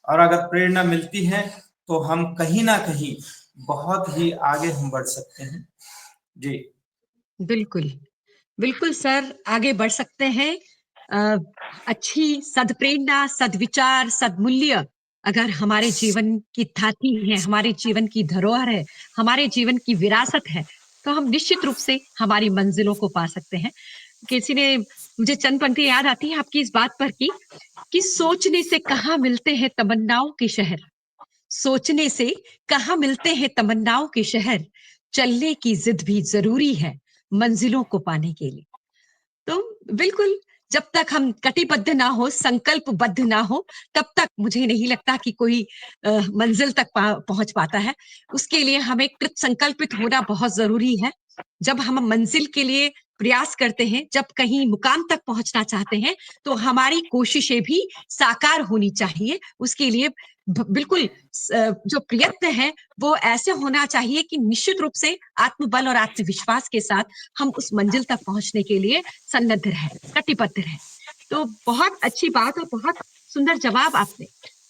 और अगर प्रेरणा मिलती है तो हम कहीं ना कहीं बहुत ही आगे हम बढ़ सकते हैं। जी। बिल्कुल। बिल्कुल सर, आगे बढ़ सकते हैं। अ, अच्छी सद्प्रेरणा, सद्विचार, सद्मूल्य अगर हमारे जीवन की थाती है, हमारे जीवन की धरोहर है, हमारे जीवन की विरासत है, तो हम निश्चित रूप से हमारी मंजिलों को पा सकते हैं। किसी ने मुझे चंद पंक्ति याद आती है आपकी इस बात पर कि सोचने से कहाँ मिलते हैं तमन्नाओं के शहर, सोचने से कहाँ मिलते हैं तमन्नाओं के शहर, चलने की जिद भी जरूरी है मंजिलों को पाने के लिए। तो बिल्कुल, जब तक हम कटिबद्ध ना हो, संकल्पबद्ध ना हो, तब तक मुझे नहीं लगता कि कोई मंजिल तक पहुंच पाता है। उसके लिए हमें कृत संकल्पित होना बहुत जरूरी है। जब हम मंजिल के लिए प्रयास करते हैं, जब कहीं मुकाम तक पहुंचना चाहते हैं, तो हमारी कोशिशें भी साकार होनी चाहिए। उसके लिए बिल्कुल जो प्रयत्न है वो ऐसे होना चाहिए कि निश्चित रूप से आत्मबल और आत्मविश्वास के साथ हम उस मंजिल तक पहुंचने के लिए सन्नद्ध रहे, कटिबद्ध रहे। तो बहुत अच्छी बात और बहुत सुंदर जवाब आपने।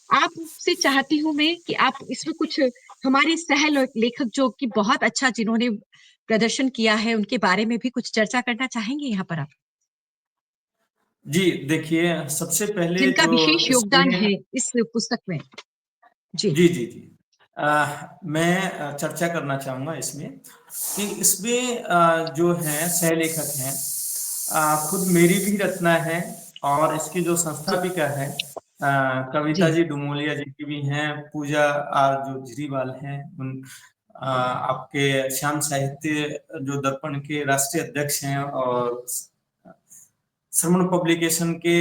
आपसे चाहती हूँ मैं कि आप इसमें कुछ हमारे सह लेखक जो कि बहुत अच्छा जिन्होंने प्रदर्शन किया है उनके बारे में भी कुछ चर्चा करना चाहेंगे यहाँ पर आप, जी, देखिए, सबसे पहले जिनका जो विशेष योगदान इसमें, है इस पुस्तक में। जी। जी, जी, जी। मैं चर्चा करना चाहूँगा इसमें, कि इसमें जो हैं सहलेखक हैं, खुद मेरी भी रचना है, और इसकी जो जी। संस्थापिका है कविता जी जी डुमोलिया जी की भी हैं, पूजा आर जो झरीवाल हैं, उन आपके श्याम साहित्य जो दर्पण के राष्ट्रीय अध्यक्ष हैं और श्रमण पब्लिकेशन के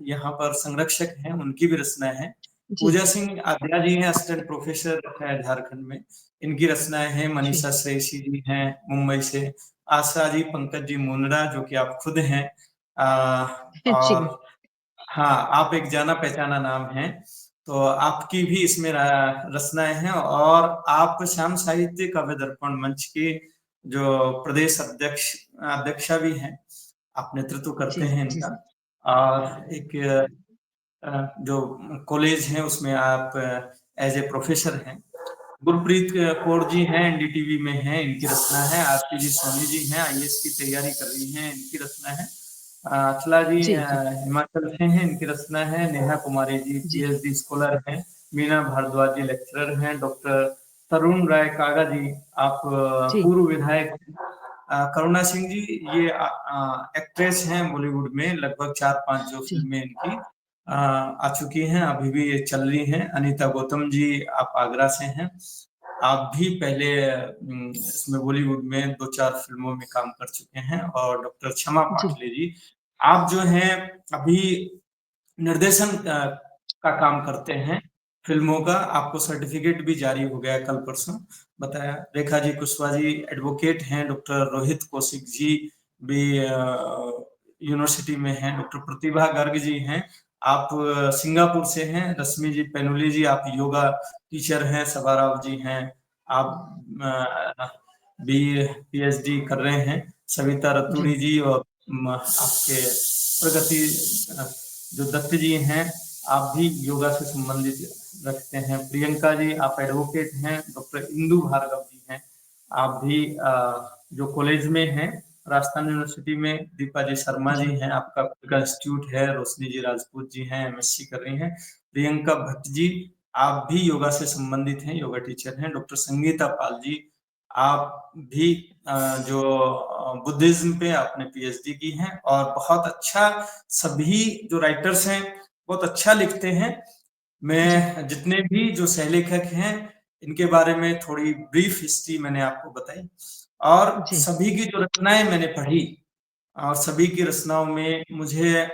यहाँ पर संरक्षक हैं, उनकी भी रचनाएं हैं। जी पूजा सिंह आद्या जी हैं, असिस्टेंट प्रोफेसर है झारखंड में, इनकी रचनाएं हैं। जी मनीषा श्रेयसी जी हैं मुंबई से, आशा जी, पंकज जी मुंदड़ा जो कि आप खुद हैं, जी और हाँ, आप एक जाना पहचाना नाम हैं, तो आपकी भी इसमें रचनाएं हैं। और आप श्याम साहित्य काव्य दर्पण मंच के जो प्रदेश अध्यक्षा भी हैं, आप नेतृत्व करते जी हैं जी इनका। और एक जो कॉलेज है उसमें आप एज ए प्रोफेसर हैं। गुरप्रीत कौर जी हैं, एनडीटीवी में हैं, इनकी रचना है। आरती जी सोनी जी हैं, आईएएस की तैयारी कर रही हैं, इनकी रचना है। अथला जी जी जी हिमाचल से हैं, इनकी रचना है। नेहा कुमारी जी जी पीएचडी स्कॉलर हैं। मीना भारद्वाज जी लेक्चरर हैं। डॉक्टर तरुण राय कागा जी, आप जी पूर्व विधायक हैं। करुणा सिंह जी, ये एक्ट्रेस हैं बॉलीवुड में, लगभग 4-5 जो जी फिल्में इनकी आ चुकी हैं, अभी भी ये चल रही हैं। अनीता गौतम जी, आप आगरा से हैं, आप भी पहले इसमें बॉलीवुड में 2-4 फिल्मों में काम कर चुके हैं। और डॉक्टर क्षमा जी पाटले जी, आप जो हैं अभी निर्देशन का काम करते हैं फिल्मों का, आपको सर्टिफिकेट भी जारी हो गया कल परसों बताया। रेखा जी कुशवाहा जी एडवोकेट हैं। डॉक्टर रोहित कौशिक जी भी यूनिवर्सिटी में हैं। डॉक्टर प्रतिभा गर्ग जी हैं, आप सिंगापुर से हैं। रश्मि जी पेनुली जी, आप योगा टीचर हैं। सभाराव जी हैं, आप बी पीएचडी कर रहे हैं। सविता जी रतूड़ी जी, और आपके प्रगति जो दत्त जी हैं, आप भी योगा से संबंधित रखते हैं। प्रियंका जी, आप एडवोकेट हैं। डॉक्टर इंदु भार्गव जी हैं, आप भी जो कॉलेज में हैं राजस्थान यूनिवर्सिटी में। दीपा जी शर्मा जी जी हैं, आपका खुद का इंस्टीट्यूट है। रोशनी जी राजपूत जी हैं, एमएससी कर रही हैं। प्रियंका भट्ट जी, आप भी योगा से संबंधित हैं, योगा टीचर हैं। डॉक्टर संगीता पाल जी, आप भी जो बुद्धिज्म पे आपने पीएचडी की है, और बहुत अच्छा, सभी जो राइटर्स हैं बहुत अच्छा लिखते हैं। जी मैं जितने भी जो सहलेखक हैं इनके बारे में थोड़ी ब्रीफ हिस्ट्री मैंने आपको बताई, और जी सभी की जो रचनाएं मैंने पढ़ी, और सभी की रचनाओं में मुझे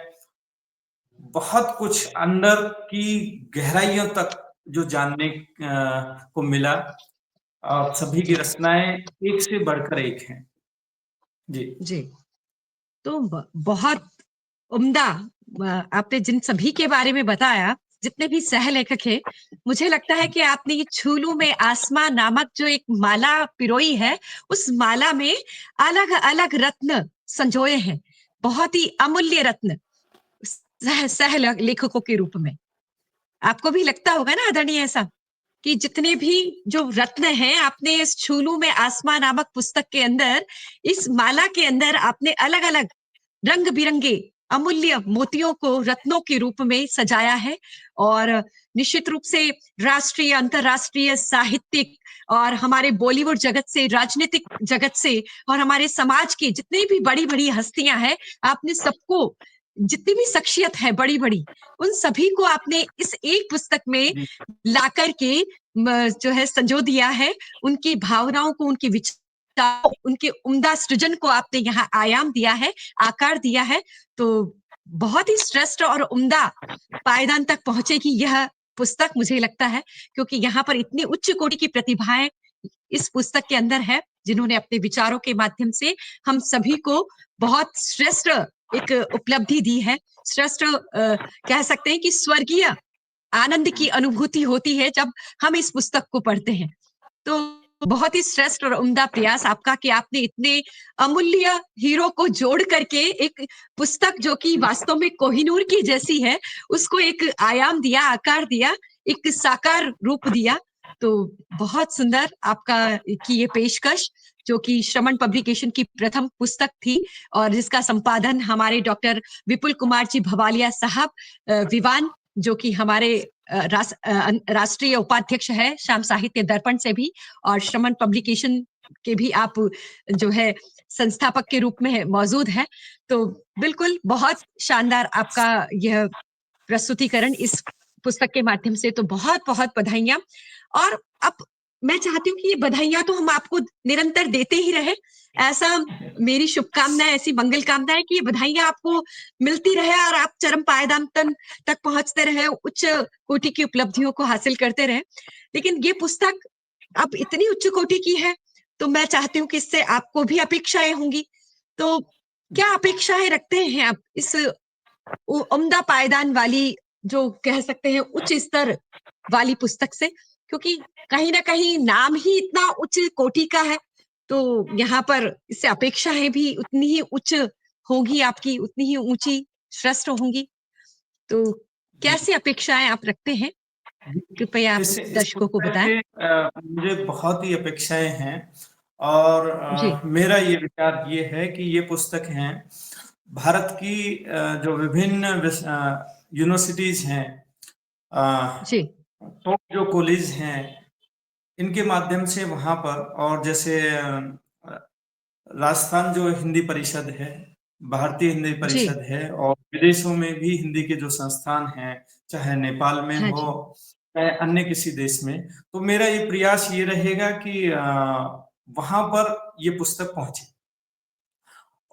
बहुत कुछ अंदर की गहराइयों तक जो जानने को मिला, और सभी की जी रचनाएं एक से बढ़कर एक हैं। जी जी तो बहुत उम्दा आपने जिन सभी के बारे में बताया, जितने भी सह लेखक हैं, मुझे लगता है कि आपने ये छूलू में आसमां नामक जो एक माला पिरोई है, उस माला में अलग अलग रत्न संजोए हैं, बहुत ही अमूल्य रत्न सह लेखकों के रूप में। आपको भी लगता होगा ना आदरणीय ऐसा, कि जितने भी जो रत्न हैं आपने इस छूलू में आसमां नामक पुस्तक के अंदर, इस माला के अंदर आपने अलग अलग रंग बिरंगे अमूल्य मोतियों को रत्नों के रूप में सजाया है। और निश्चित रूप से राष्ट्रीय अंतरराष्ट्रीय साहित्यिक और हमारे बॉलीवुड जगत से, राजनीतिक जगत से, और हमारे समाज की जितनी भी बड़ी बड़ी हस्तियां हैं, आपने सबको, जितनी भी शख्सियत है बड़ी बड़ी, उन सभी को आपने इस एक पुस्तक में जी ला करके जो है संजो दिया है। उनकी भावनाओं को, उनके विचारों, उनके उम्दा सृजन को आपने यहाँ आयाम दिया है, आकार दिया है। तो बहुत ही श्रेष्ठ और उम्दा पायदान तक पहुंचेगी यह पुस्तक, मुझे लगता है, क्योंकि यहाँ पर इतनी उच्च कोटि की प्रतिभाएं इस पुस्तक के अंदर है, जिन्होंने अपने विचारों के माध्यम से हम सभी को बहुत श्रेष्ठ एक उपलब्धि दी है। श्रेष्ठ कह सकते हैं कि स्वर्गीय आनंद की अनुभूति होती है जब हम इस पुस्तक को पढ़ते हैं। तो बहुत ही श्रेष्ठ और उम्दा प्रयास आपका कि आपने इतने अमूल्य हीरो को जोड़ करके एक पुस्तक जो कि वास्तव में कोहिनूर की जैसी है, उसको एक आयाम दिया, आकार दिया, एक साकार रूप दिया। तो बहुत सुंदर आपका की ये पेशकश, जो कि श्रमण पब्लिकेशन की प्रथम पुस्तक थी, और जिसका संपादन हमारे डॉक्टर विपुल कुमार जी भवालिया साहब, विवान, जो कि हमारे राष्ट्रीय उपाध्यक्ष है श्याम साहित्य दर्पण से भी, और श्रमण पब्लिकेशन के भी आप जो है संस्थापक के रूप में मौजूद है। तो बिल्कुल बहुत शानदार आपका यह प्रस्तुतिकरण इस पुस्तक के माध्यम से, तो बहुत बहुत बधाइयां। और अब मैं चाहती हूँ कि ये बधाइयां तो हम आपको निरंतर देते ही रहे, ऐसा मेरी शुभकामना, ऐसी मंगल कामना है कि ये बधाइयां आपको मिलती रहे और आप चरम पायदान तक पहुंचते रहे, उच्च कोटि की उपलब्धियों को हासिल करते रहे। लेकिन ये पुस्तक अब इतनी उच्च कोटि की है, तो मैं चाहती हूँ कि इससे आपको भी अपेक्षाएं होंगी। तो क्या अपेक्षाएं रखते हैं आप इस उम्दा पायदान वाली, जो कह सकते हैं उच्च स्तर वाली पुस्तक से? क्योंकि कहीं ना कहीं नाम ही इतना उच्च कोटि का है, तो यहाँ पर इससे अपेक्षाएं भी उतनी ही उच्च होगी, आपकी उतनी ही ऊंची श्रेष्ठ होंगी। तो कैसी अपेक्षाएं आप रखते हैं, कृपया आप इस दर्शकों को पुस्तक बताएं। से मुझे बहुत ही अपेक्षाएं हैं। और जी मेरा ये विचार ये है कि ये पुस्तक है भारत की जो विभिन्न यूनिवर्सिटीज हैं, जी टॉप जो कॉलेज हैं, इनके माध्यम से वहां पर, और जैसे राजस्थान जो हिंदी परिषद है, भारतीय हिंदी जी परिषद है, और विदेशों में भी हिंदी के जो संस्थान हैं, चाहे नेपाल में हाँ हो, जी चाहे अन्य किसी देश में, तो मेरा ये प्रयास ये रहेगा कि वहां पर ये पुस्तक पहुंचे।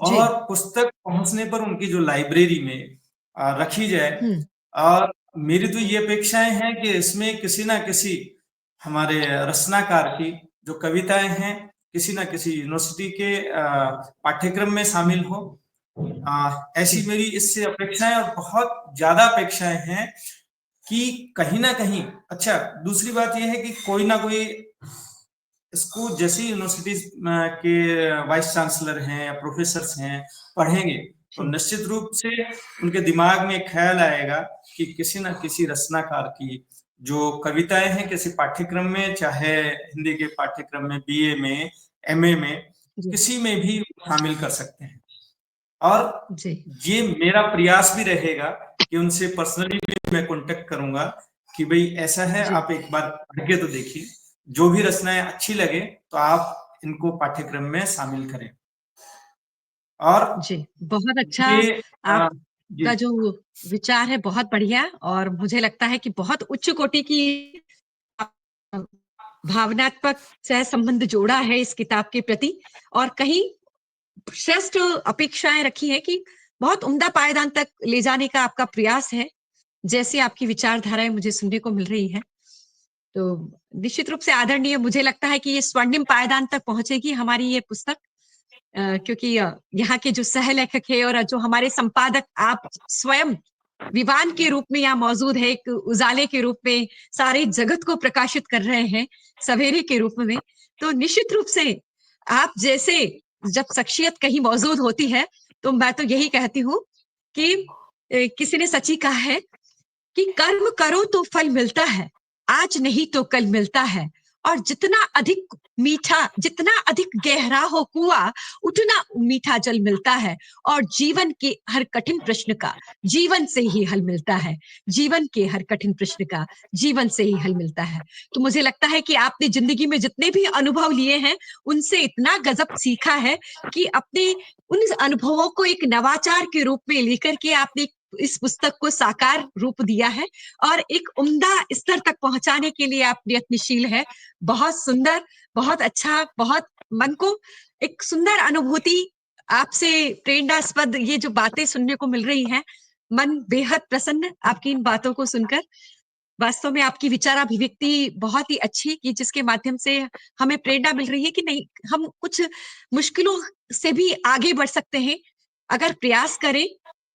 जी और पुस्तक पहुंचने पर उनकी जो लाइब्रेरी में रखी जाए। हम्म और मेरी तो ये अपेक्षाएं हैं कि इसमें किसी ना किसी हमारे रचनाकार की जो कविताएं हैं किसी ना किसी यूनिवर्सिटी के पाठ्यक्रम में शामिल हो। ऐसी जी मेरी इससे अपेक्षाएं, और बहुत ज्यादा अपेक्षाएं हैं कि कहीं ना कहीं। अच्छा, दूसरी बात यह है कि कोई ना कोई स्कूल जैसी यूनिवर्सिटीज के वाइस चांसलर हैं या प्रोफेसर हैं पढ़ेंगे, तो जी निश्चित रूप से उनके दिमाग में ख्याल आएगा कि किसी न किसी रचनाकार की जो कविताएं हैं किसी पाठ्यक्रम में, चाहे हिंदी के पाठ्यक्रम में, बीए में, एमए में, जी किसी में भी शामिल कर सकते हैं। और जी ये मेरा प्रयास भी रहेगा कि उनसे पर्सनली मैं कांटेक्ट करूंगा कि भाई ऐसा है, जी आप एक बार पढ़ के तो देखिए, जो भी रचनाएं अच्छी लगे तो आप इनको पाठ्यक्रम में शामिल करें। और जी बहुत अच्छा। ये आपका जी जो विचार है बहुत बढ़िया, और मुझे लगता है कि बहुत उच्च कोटि की भावनात्मक सह संबंध जोड़ा है इस किताब के प्रति, और कहीं श्रेष्ठ अपेक्षाएं रखी है कि बहुत उम्दा पायदान तक ले जाने का आपका प्रयास है, जैसी आपकी विचारधाराएं मुझे सुनने को मिल रही है। तो निश्चित रूप से आदरणीय, मुझे लगता है कि ये स्वर्णिम पायदान तक पहुंचेगी हमारी ये पुस्तक, क्योंकि यहाँ के जो सह लेखक है और जो हमारे संपादक, आप स्वयं विवान के रूप में यहाँ मौजूद है, एक उजाले के रूप में सारे जगत को प्रकाशित कर रहे हैं, सवेरे के रूप में। तो निश्चित रूप से आप जैसे जब शख्सियत कहीं मौजूद होती है, तो मैं तो यही कहती हूँ कि किसी ने सच ही कहा है कि कर्म करो तो फल मिलता है, आज नहीं तो कल मिलता है। और जितना अधिक मीठा, जितना अधिक गहरा हो कुआं, उतना मीठा जल मिलता है। और जीवन के हर कठिन प्रश्न का जीवन से ही हल मिलता है। जीवन के हर कठिन प्रश्न का जीवन से ही हल मिलता है। तो मुझे लगता है कि आपने जिंदगी में जितने भी अनुभव लिए हैं, उनसे इतना गजब सीखा है कि अपने उन अनुभवों को एक नवाचार के रूप में लेकर के आपने इस पुस्तक को साकार रूप दिया है, और एक उम्दा स्तर तक पहुंचाने के लिए आप प्रयत्नशील है। बहुत सुंदर, बहुत अच्छा, बहुत मन को एक सुंदर अनुभूति, आपसे प्रेरणास्पद ये जो बातें सुनने को मिल रही हैं, मन बेहद प्रसन्न आपकी इन बातों को सुनकर। वास्तव में आपकी विचाराभिव्यक्ति बहुत ही अच्छी, कि जिसके माध्यम से हमें प्रेरणा मिल रही है कि नहीं, हम कुछ मुश्किलों से भी आगे बढ़ सकते हैं अगर प्रयास करें,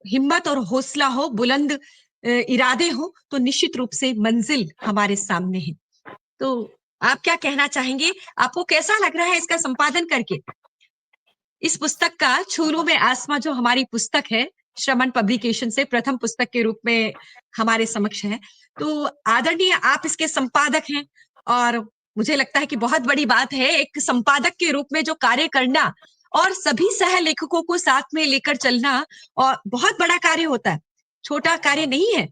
हिम्मत और हौसला हो, बुलंद इरादे हो, तो निश्चित रूप से मंजिल हमारे सामने है। तो आप क्या कहना चाहेंगे? आपको कैसा लग रहा है इसका संपादन करके? इस पुस्तक का छूलू में आसमां, जो हमारी पुस्तक है, श्रमण पब्लिकेशन से प्रथम पुस्तक के रूप में हमारे समक्ष है, तो आदरणीय आप इसके संपादक हैं, और मुझे लगता है कि बहुत बड़ी बात है एक संपादक के रूप में जो कार्य करना और सभी सह लेखकों को साथ में लेकर चलना, और बहुत बड़ा कार्य होता है, छोटा कार्य नहीं है।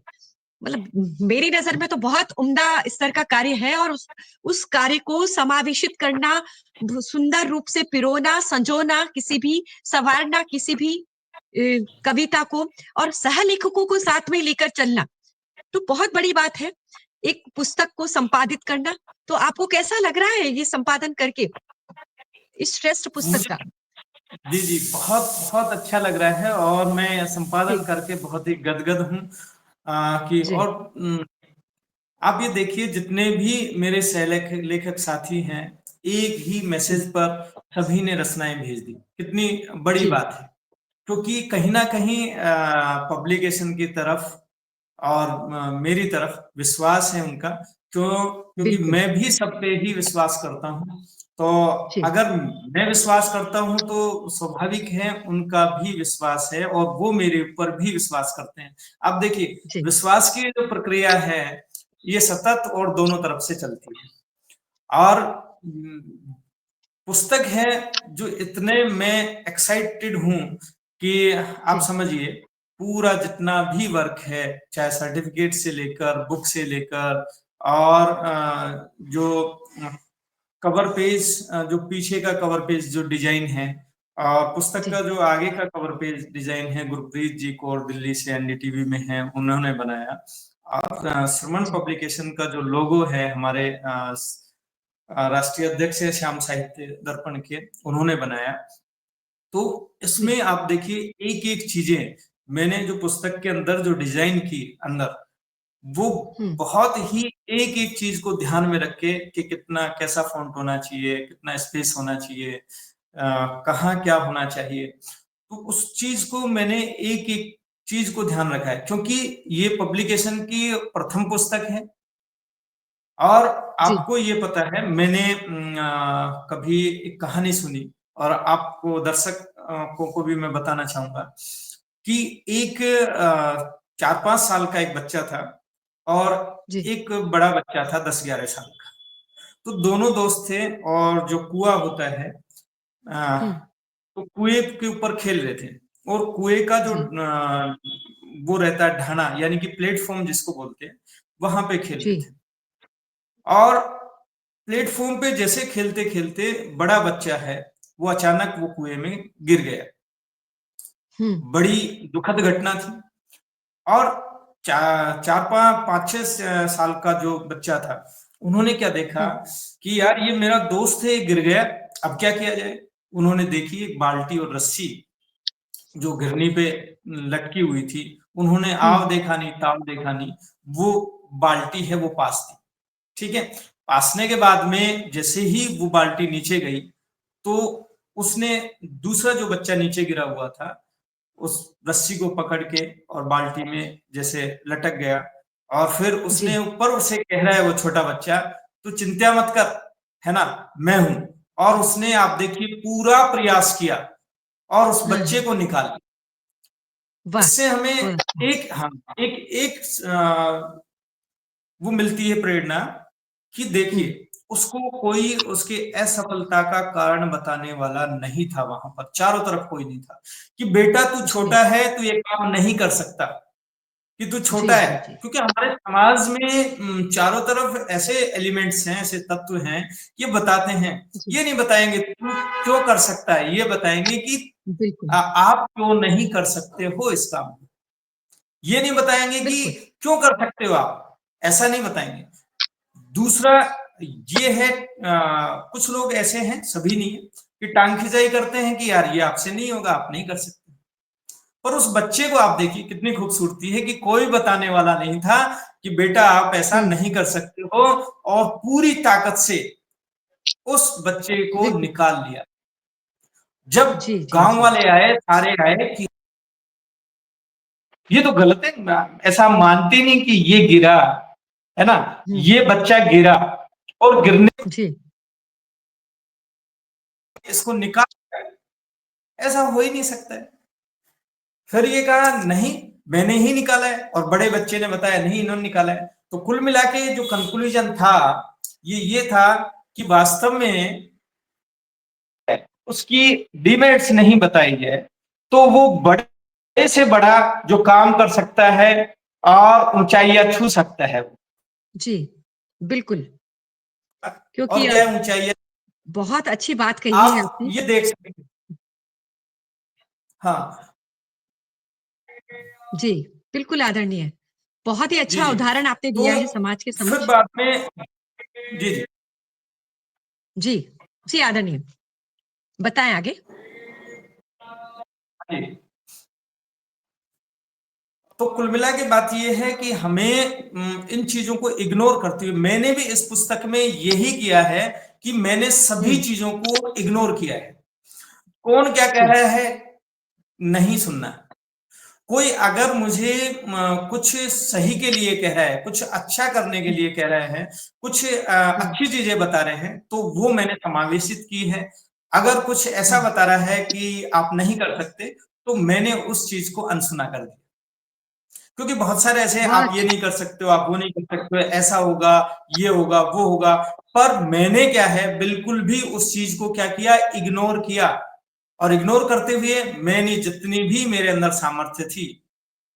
मतलब मेरी नजर में तो बहुत उम्दा स्तर का कार्य है, और उस कार्य को समावेशित करना, सुंदर रूप से पिरोना, संजोना, किसी भी संवारना, किसी भी कविता को, और सह लेखकों को साथ में लेकर चलना, तो बहुत बड़ी बात है एक पुस्तक को संपादित करना। तो आपको कैसा लग रहा है ये संपादन करके इस श्रेष्ठ पुस्तक मुझे का? जी, जी, बहुत बहुत अच्छा लग रहा है और मैं संपादन जी, करके बहुत ही गदगद हूँ कि जी, और आप ये देखिए जितने भी मेरे लेखक साथी हैं, एक ही जी, मैसेज पर सभी ने रचनाएँ भेज दी। कितनी बड़ी जी, बात है। क्योंकि कहीं न कहीं पब्लिकेशन की तरफ और मेरी तरफ विश्वास है उनका, क्योंकि बिल्कुल, मैं भी सब पे ही विश्वास करता हूँ। तो जी, अगर मैं विश्वास करता हूँ तो स्वाभाविक है उनका भी विश्वास है और वो मेरे ऊपर भी विश्वास करते हैं। अब देखिए, जी, विश्वास की जो प्रक्रिया है, ये सतत और दोनों तरफ से चलती है और पुस्तक है जो इतने मैं एक्साइटेड हूँ कि आप जी, समझिए पूरा जितना भी वर्क है, चाहे सर्टिफिकेट से लेकर, बुक से लेकर और जो कवर पेज जो पीछे का कवर पेज जो डिजाइन है और पुस्तक का जी, जो आगे का कवर पेज डिजाइन है गुरप्रीत जी को और दिल्ली से एनडीटीवी में है उन्होंने बनाया और श्रमण जी, पब्लिकेशन का जो लोगो है हमारे राष्ट्रीय अध्यक्ष है श्याम साहित्य दर्पण के उन्होंने बनाया। तो जी, इसमें आप देखिए एक एक चीजें मैंने जो पुस्तक के अंदर जो डिजाइन की अंदर वो हुँ, बहुत ही एक एक चीज को ध्यान में रख के कि कितना कैसा फॉन्ट होना चाहिए, कितना स्पेस होना चाहिए, कहाँ क्या होना चाहिए। तो उस चीज को मैंने एक एक चीज को ध्यान रखा है क्योंकि ये पब्लिकेशन की प्रथम पुस्तक है और जी, आपको ये पता है मैंने कभी एक कहानी सुनी और आपको को भी मैं बताना चाहूंगा कि एक 4-5 साल का एक बच्चा था और जी, एक बड़ा बच्चा था 10-11 साल का। तो दोनों दोस्त थे और जो कुआं होता है हुँ, तो कुएं के ऊपर खेल रहे थे और कुएं का जो जी, वो रहता है ढाना यानी कि प्लेटफॉर्म जिसको बोलते हैं वहां पे खेल रहे जी, थे और प्लेटफॉर्म पे जैसे खेलते खेलते बड़ा बच्चा है वो अचानक वो कुएं में गिर गया। हुँ, बड़ी दुखद घटना थी और चार पाँच छह साल का जो बच्चा था उन्होंने क्या देखा हुँ, कि यार ये मेरा दोस्त है गिर गया अब क्या किया जाए। उन्होंने देखी एक बाल्टी और रस्सी जो घिरनी पे लटकी हुई थी। उन्होंने हुँ, आव देखा नहीं ताव देखा नहीं वो बाल्टी है वो पास थी। ठीक है। पासने के बाद में जैसे ही वो बाल्टी नीचे गई तो उसने दूसरा जो बच्चा नीचे गिरा हुआ था उस रस्सी को पकड़ के और बाल्टी में जैसे लटक गया और फिर उसने जी, ऊपर से कह रहा है वो छोटा बच्चा तू चिंता मत कर है ना मैं हूं और उसने आप देखिए पूरा प्रयास किया और उस हाँ, बच्चे हाँ, को निकाल लिया। वाह! इससे हमें वाह! एक हाँ एक एक वो मिलती है प्रेरणा कि हुँ, देखिए उसको कोई उसके असफलता का कारण बताने वाला नहीं था वहां पर चारों तरफ कोई नहीं था कि बेटा तू जी, छोटा है तू ये काम नहीं कर सकता कि तू छोटा जी, है जी, जी, क्योंकि हमारे समाज में चारों तरफ ऐसे एलिमेंट्स हैं ऐसे तत्व हैं ये बताते हैं जी, ये नहीं बताएंगे तू क्यों कर सकता है ये बताएंगे कि बिल्कुल, आप क्यों नहीं कर सकते हो इस काम को ये नहीं बताएंगे कि बिल्कुल, क्यों कर सकते हो आप ऐसा नहीं बताएंगे। दूसरा ये है कुछ लोग ऐसे हैं सभी नहीं है कि टांग खिंचाई करते हैं कि यार ये आपसे नहीं होगा आप नहीं कर सकते पर उस बच्चे को आप देखिए कितनी खूबसूरती है कि कोई बताने वाला नहीं था कि बेटा आप ऐसा हुँ, नहीं कर सकते हो और पूरी ताकत से उस बच्चे को बिल्कुल, निकाल लिया। जब जी, जी, गांव जी, वाले आए सारे आए कि ये तो गलत है ऐसा मानते नहीं कि ये गिरा है ना हुँ, ये बच्चा गिरा और गिरने जी, इसको निकाल ऐसा हो ही नहीं सकता है। फिर ये कहा नहीं मैंने ही निकाला है और बड़े बच्चे ने बताया नहीं इन्होंने निकाला है। तो कुल मिला के जो कंक्लूजन था ये था कि वास्तव में उसकी डिमेरिट्स नहीं बताई है तो वो बड़े से बड़ा जो काम कर सकता है और ऊंचाइयां छू सकता है जी, बिल्कुल, क्योंकि और क्या है ऊंचाइयां बहुत अच्छी बात कही है आप आपने। ये देख सकते हैं। हाँ जी, बिल्कुल आदरणीय। बहुत ही जी, अच्छा जी। उदाहरण आपने तो दिया है समाज के फिर समक्ष। बाद में जी, जी। जी, जी आदरणीय, बताएँ आगे। जी। तो कुल मिला के बात ये है कि हमें इन चीजों को इग्नोर करते हुए, मैंने भी इस पुस्तक में यही किया है कि मैंने सभी हुँ, चीजों को इग्नोर किया है। कौन क्या कह जी, रहा है, नहीं सुनना। कोई अगर मुझे कुछ सही के लिए कह रहा है, कुछ अच्छा करने के हुँ, लिए कह रहा है, कुछ हुँ, अच्छी चीजें बता रहे हैं, तो वो मैंने समावेशित की है। अगर कुछ ऐसा हुँ, बता रहा है कि आप नहीं कर सकते, तो मैंने उस चीज को अनसुना कर दिया। क्योंकि बहुत सारे ऐसे आप बहुत ये नहीं कर सकते हो, आप वो नहीं कर सकते हो, ऐसा होगा, ये होगा, वो होगा। पर मैंने क्या है, बिल्कुल भी उस चीज को क्या किया, इग्नोर किया। और इग्नोर करते हुए मैंने जितनी भी मेरे अंदर सामर्थ्य थी,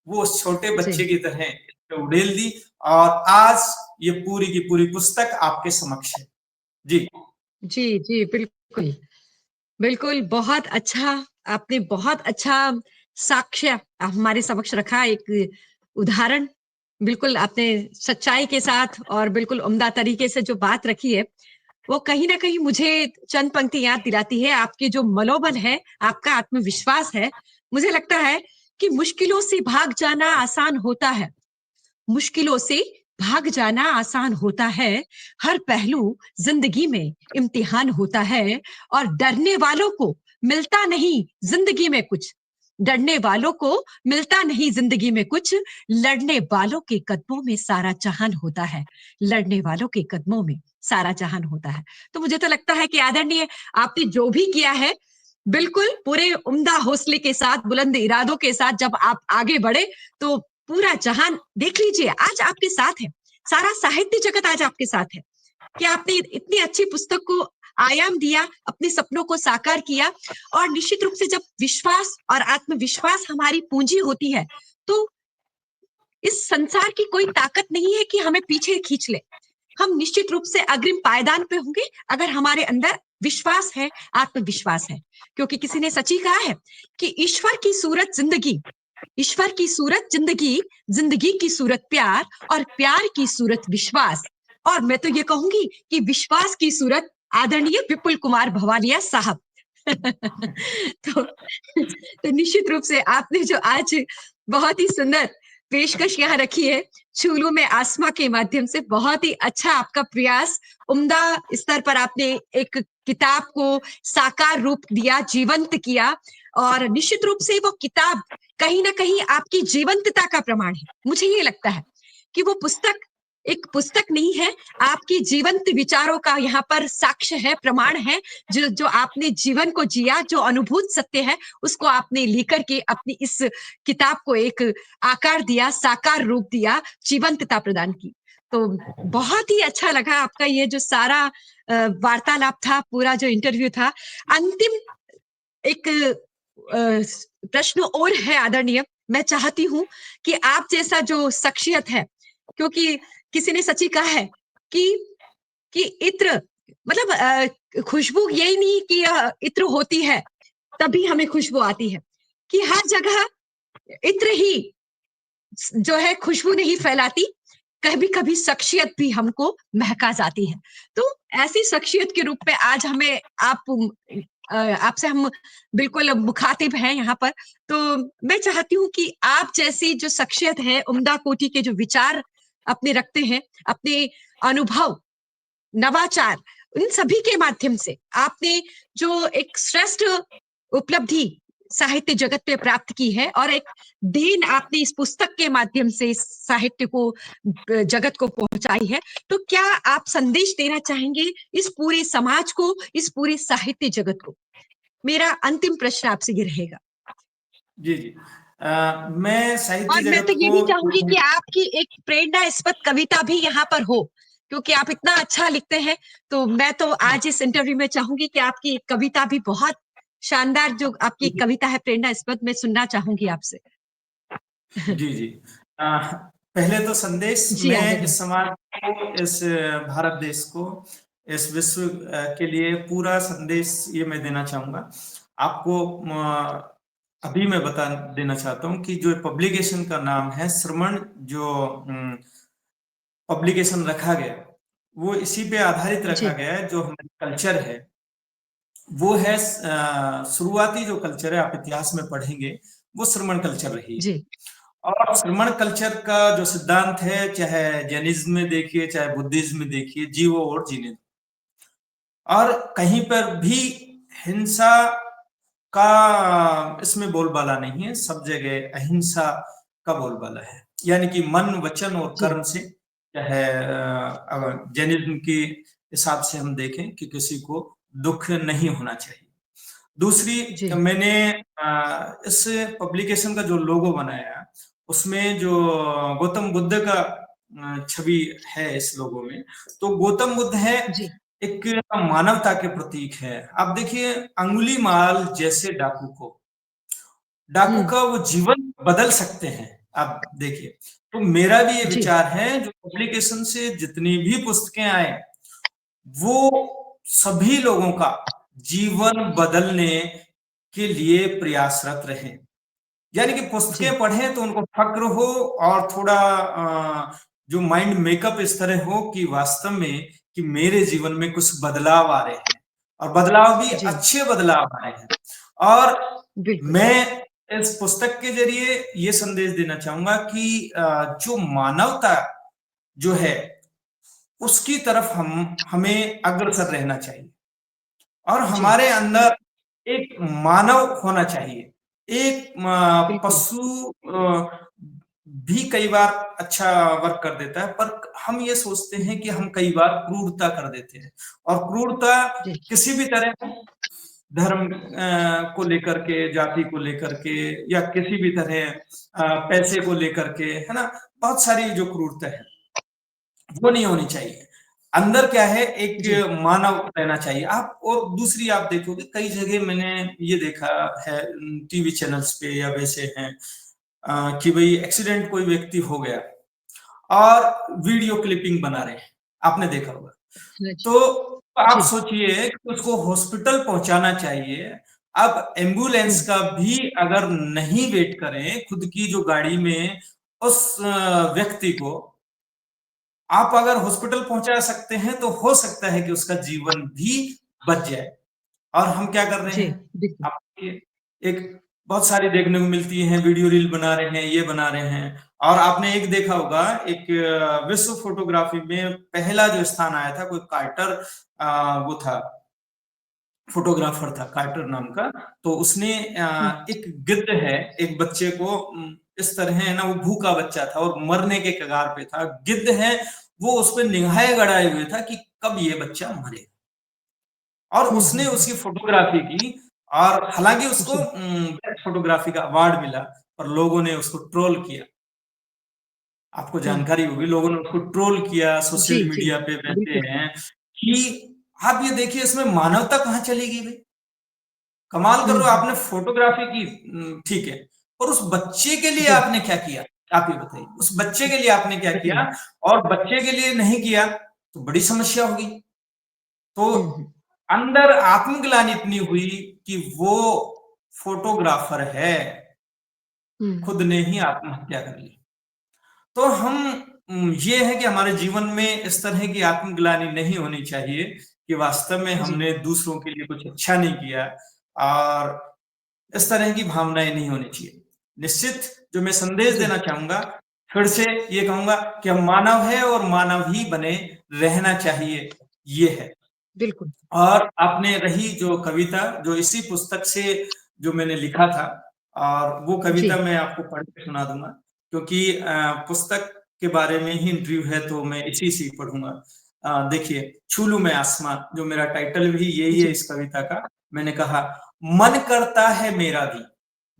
वो उस छोटे जी, बच्चे की तरह उड़ेल दी। और आज ये पूरी की पूरी पुस्तक आपके समक्ष है। जी, जी, जी, बिल्कुल। बिल्कुल, बहुत अच्छा, आपने बहुत अच्छा साक्ष्य हमारे समक्ष रखा, एक उदाहरण। बिल्कुल आपने सच्चाई के साथ और बिल्कुल उम्दा तरीके से जो बात रखी है, वो कहीं न कहीं मुझे चंद पंक्ति याद दिलाती है। आपकी जो मनोबल है, आपका आत्मविश्वास है, मुझे लगता है कि मुश्किलों से भाग जाना आसान होता है। मुश्किलों से भाग जाना आसान होता है। हर पहलू जिंदगी में इम्तिहान होता है और डरने वालों को मिलता नहीं जिंदगी में कुछ। डरने वालों को मिलता नहीं जिंदगी में कुछ। लड़ने वालों के कदमों में सारा जहान होता है। लड़ने वालों के कदमों में सारा जहान होता है। तो मुझे तो लगता है कि आदरणीय, आपने जो भी किया है, बिल्कुल पूरे उम्दा हौसले के साथ, बुलंद इरादों के साथ जब आप आगे बढ़े, तो पूरा जहान देख लीजिए आज आपके साथ है। सारा साहित्य जगत आज आपके साथ है कि आपने इतनी अच्छी पुस्तक को आयाम दिया, अपने सपनों को साकार किया। और निश्चित रूप से जब विश्वास और आत्मविश्वास हमारी पूंजी होती है, तो इस संसार की कोई ताकत नहीं है कि हमें पीछे खींच ले। हम निश्चित रूप से अग्रिम पायदान पे होंगे अगर हमारे अंदर विश्वास है, आत्मविश्वास है। क्योंकि किसी ने सच ही कहा है कि ईश्वर की सूरत जिंदगी, ईश्वर की सूरत जिंदगी, जिंदगी की सूरत प्यार और प्यार की सूरत विश्वास। और मैं तो ये कहूंगी कि विश्वास की सूरत आदरणीय विपुल कुमार भवालिया साहब। तो निश्चित रूप से आपने जो आज बहुत ही सुंदर पेशकश यहाँ रखी है, छूलू में आसमां के माध्यम से, बहुत ही अच्छा आपका प्रयास। उम्दा स्तर पर आपने एक किताब को साकार रूप दिया, जीवंत किया। और निश्चित रूप से वो किताब कहीं ना कहीं आपकी जीवंतता का प्रमाण है। मुझे ये लगता है कि वो पुस्तक एक पुस्तक नहीं है, आपकी जीवंत विचारों का यहाँ पर साक्ष्य है, प्रमाण है। जो जो आपने जीवन को जिया, जो अनुभूत सत्य है, उसको आपने लेकर के अपनी इस किताब को एक आकार दिया, साकार रूप दिया, जीवंतता प्रदान की। तो बहुत ही अच्छा लगा आपका ये जो सारा वार्तालाप था, पूरा जो इंटरव्यू था। अंतिम एक प्रश्न और है आदरणीय। मैं चाहती हूँ कि आप जैसा जो शख्सियत है, क्योंकि किसी ने सच ही कहा है कि इत्र मतलब खुशबू यही नहीं कि इत्र होती है तभी हमें खुशबू आती है, कि हर जगह इत्र ही जो है खुशबू नहीं फैलाती, कभी-कभी शख्सियत भी हमको महका जाती है। तो ऐसी शख्सियत के रूप में आज हमें आपसे हम बिल्कुल मुखातिब हैं यहाँ पर। तो मैं चाहती हूँ कि आप जैसी जो शख्सियत है, उम्दा कोटि के जो विचार अपने रखते हैं, अपने अनुभव, नवाचार, इन सभी के माध्यम से आपने जो एक श्रेष्ठ उपलब्धि साहित्य जगत पे प्राप्त की है और एक देन आपने इस पुस्तक के माध्यम से इस साहित्य को जगत को पहुंचाई है। तो क्या आप संदेश देना चाहेंगे इस पूरे समाज को, इस पूरे साहित्य जगत को? मेरा अंतिम प्रश्न आपसे ये रहेगा। जी, जी। मैं साहित्य और मैं तो जगत ये को भी चाहूंगी कि आपकी एक प्रेरणास्पद कविता भी यहाँ पर हो, क्योंकि आप इतना अच्छा लिखते हैं। तो मैं तो आज इस इंटरव्यू में चाहूंगी कि आपकी एक कविता भी बहुत शानदार, जो आपकी एक कविता है प्रेरणास्पद, मैं सुनना चाहूंगी आपसे। जी, जी। पहले तो संदेश जी मैं आदरणीय। इस समाज को, इस भारत देश को, इस विश्व के लिए पूरा संदेश ये मैं देना चाहूँगा। आपको अभी मैं बता देना चाहता हूँ कि जो पब्लिकेशन का नाम है श्रमण, जो पब्लिकेशन रखा गया वो इसी पे आधारित रखा जी गया है। जो हमारा कल्चर है वो है शुरुआती जो कल्चर है, आप इतिहास में पढ़ेंगे, वो श्रमण कल्चर रही है। जी और श्रमण कल्चर का जो सिद्धांत है, चाहे जैनिज्म में देखिए चाहे बुद्धिज्म में देखिए, जीवो और जीने दो। और कहीं पर भी हिंसा का इसमें बोलबाला नहीं है, सब जगह अहिंसा का बोलबाला है। यानी कि मन, वचन और जी कर्म से, चाहे जैनिज्म के हिसाब से हम देखें कि किसी को दुख नहीं होना चाहिए। दूसरी, जी मैंने इस पब्लिकेशन का जो लोगो बनाया उसमें जो गौतम बुद्ध का छवि है इस लोगो में, तो गौतम बुद्ध है जी एक मानवता के प्रतीक है। आप देखिए अंगुली माल जैसे डाकू का वो जीवन बदल सकते हैं। आप देखिए, तो मेरा भी ये जी विचार है, जो पब्लिकेशन से जितनी भी पुस्तकें आए वो सभी लोगों का जीवन बदलने के लिए प्रयासरत रहे। यानी कि जी पुस्तकें पढ़ें तो उनको फक्र हो और थोड़ा जो माइंड मेकअप इस तरह हो कि वास्तव में कि मेरे जीवन में कुछ बदलाव आ रहे हैं, और बदलाव भी जी अच्छे बदलाव आ रहे हैं। और बिल्कुल मैं इस पुस्तक के जरिए ये संदेश देना चाहूंगा कि जो मानवता जो है उसकी तरफ हमें अग्रसर रहना चाहिए, और जी हमारे अंदर एक मानव होना चाहिए। एक बिल्कुल पशु भी कई बार अच्छा वर्क कर देता है, पर हम ये सोचते हैं कि हम कई बार क्रूरता कर देते हैं, और क्रूरता जी किसी भी तरह, धर्म को लेकर के, जाति को लेकर के, या किसी भी तरह पैसे को लेकर के, है ना, बहुत सारी जो क्रूरता है वो नहीं होनी चाहिए। अंदर क्या है, एक जी मानव रहना चाहिए आप। और दूसरी आप देखोगे कई जगह मैंने ये देखा है टीवी चैनल्स पे या वैसे हैं कि भाई एक्सीडेंट कोई व्यक्ति हो गया और वीडियो क्लिपिंग बना रहे हैं, आपने देखा होगा। हाँ जी तो आप जी सोचिए कि उसको हॉस्पिटल पहुंचाना चाहिए। अब एम्बुलेंस हम्म का भी अगर नहीं वेट करें खुद की जो गाड़ी में उस व्यक्ति को आप अगर हॉस्पिटल पहुंचा सकते हैं, तो हो सकता है कि उसका जीवन भी बच जाए। और हम क्या कर रहे जी हैं, बिल्कुल आप एक बहुत सारी देखने को मिलती हैं, वीडियो रील बना रहे हैं, ये बना रहे हैं। और आपने एक देखा होगा, एक विश्व फोटोग्राफी में पहला जो स्थान आया था, कोई कार्टर वो था, फोटोग्राफर था कार्टर नाम का। तो उसने हम्म एक गिद्ध है, एक बच्चे को इस तरह है ना, वो भूखा बच्चा था और मरने के कगार पे था, गिद्ध है वो उस पर निगाहें गड़ाए हुए था कि कब ये बच्चा मरे। और उसने हम्म। उसकी फोटोग्राफी की, और हालांकि उसको जी बेस्ट फोटोग्राफी का अवार्ड मिला, पर लोगों ने उसको ट्रोल किया। आपको हम्म जानकारी होगी, लोगों ने उसको ट्रोल किया जी सोशल जी मीडिया पे, वैसे बिल्कुल हैं कि आप ये देखिए इसमें मानवता कहाँ चली गई भाई। कमाल कर रहे हो, हम्म आपने फोटोग्राफी की, ठीक है, और उस बच्चे के लिए जी आपने क्या किया? आप ये बताइए, उस बच्चे के लिए आपने क्या बताइए किया? और बच्चे के लिए नहीं किया तो बड़ी समस्या होगी। तो हम्म अंदर आत्मग्लानि इतनी हुई कि वो फोटोग्राफर है हम्म खुद ने ही आत्महत्या कर ली। तो हम ये है कि हमारे जीवन में इस तरह की आत्मग्लानि नहीं होनी चाहिए कि वास्तव में जी हमने दूसरों के लिए कुछ अच्छा नहीं किया, और इस तरह की भावनाएं नहीं होनी चाहिए। निश्चित जो मैं संदेश जी देना चाहूंगा, फिर से ये कहूंगा कि हम मानव है और मानव ही बने रहना चाहिए, ये है। बिल्कुल और आपने रही जो कविता, जो इसी पुस्तक से जो मैंने लिखा था, और वो कविता जी मैं आपको पढ़ के सुना दूंगा, क्योंकि पुस्तक के बारे में ही इंटरव्यू है तो मैं इसी से पढ़ूंगा। देखिए, छू लूं मैं आसमां, जो मेरा टाइटल भी यही है जी इस कविता का। मैंने कहा, मन करता है मेरा भी।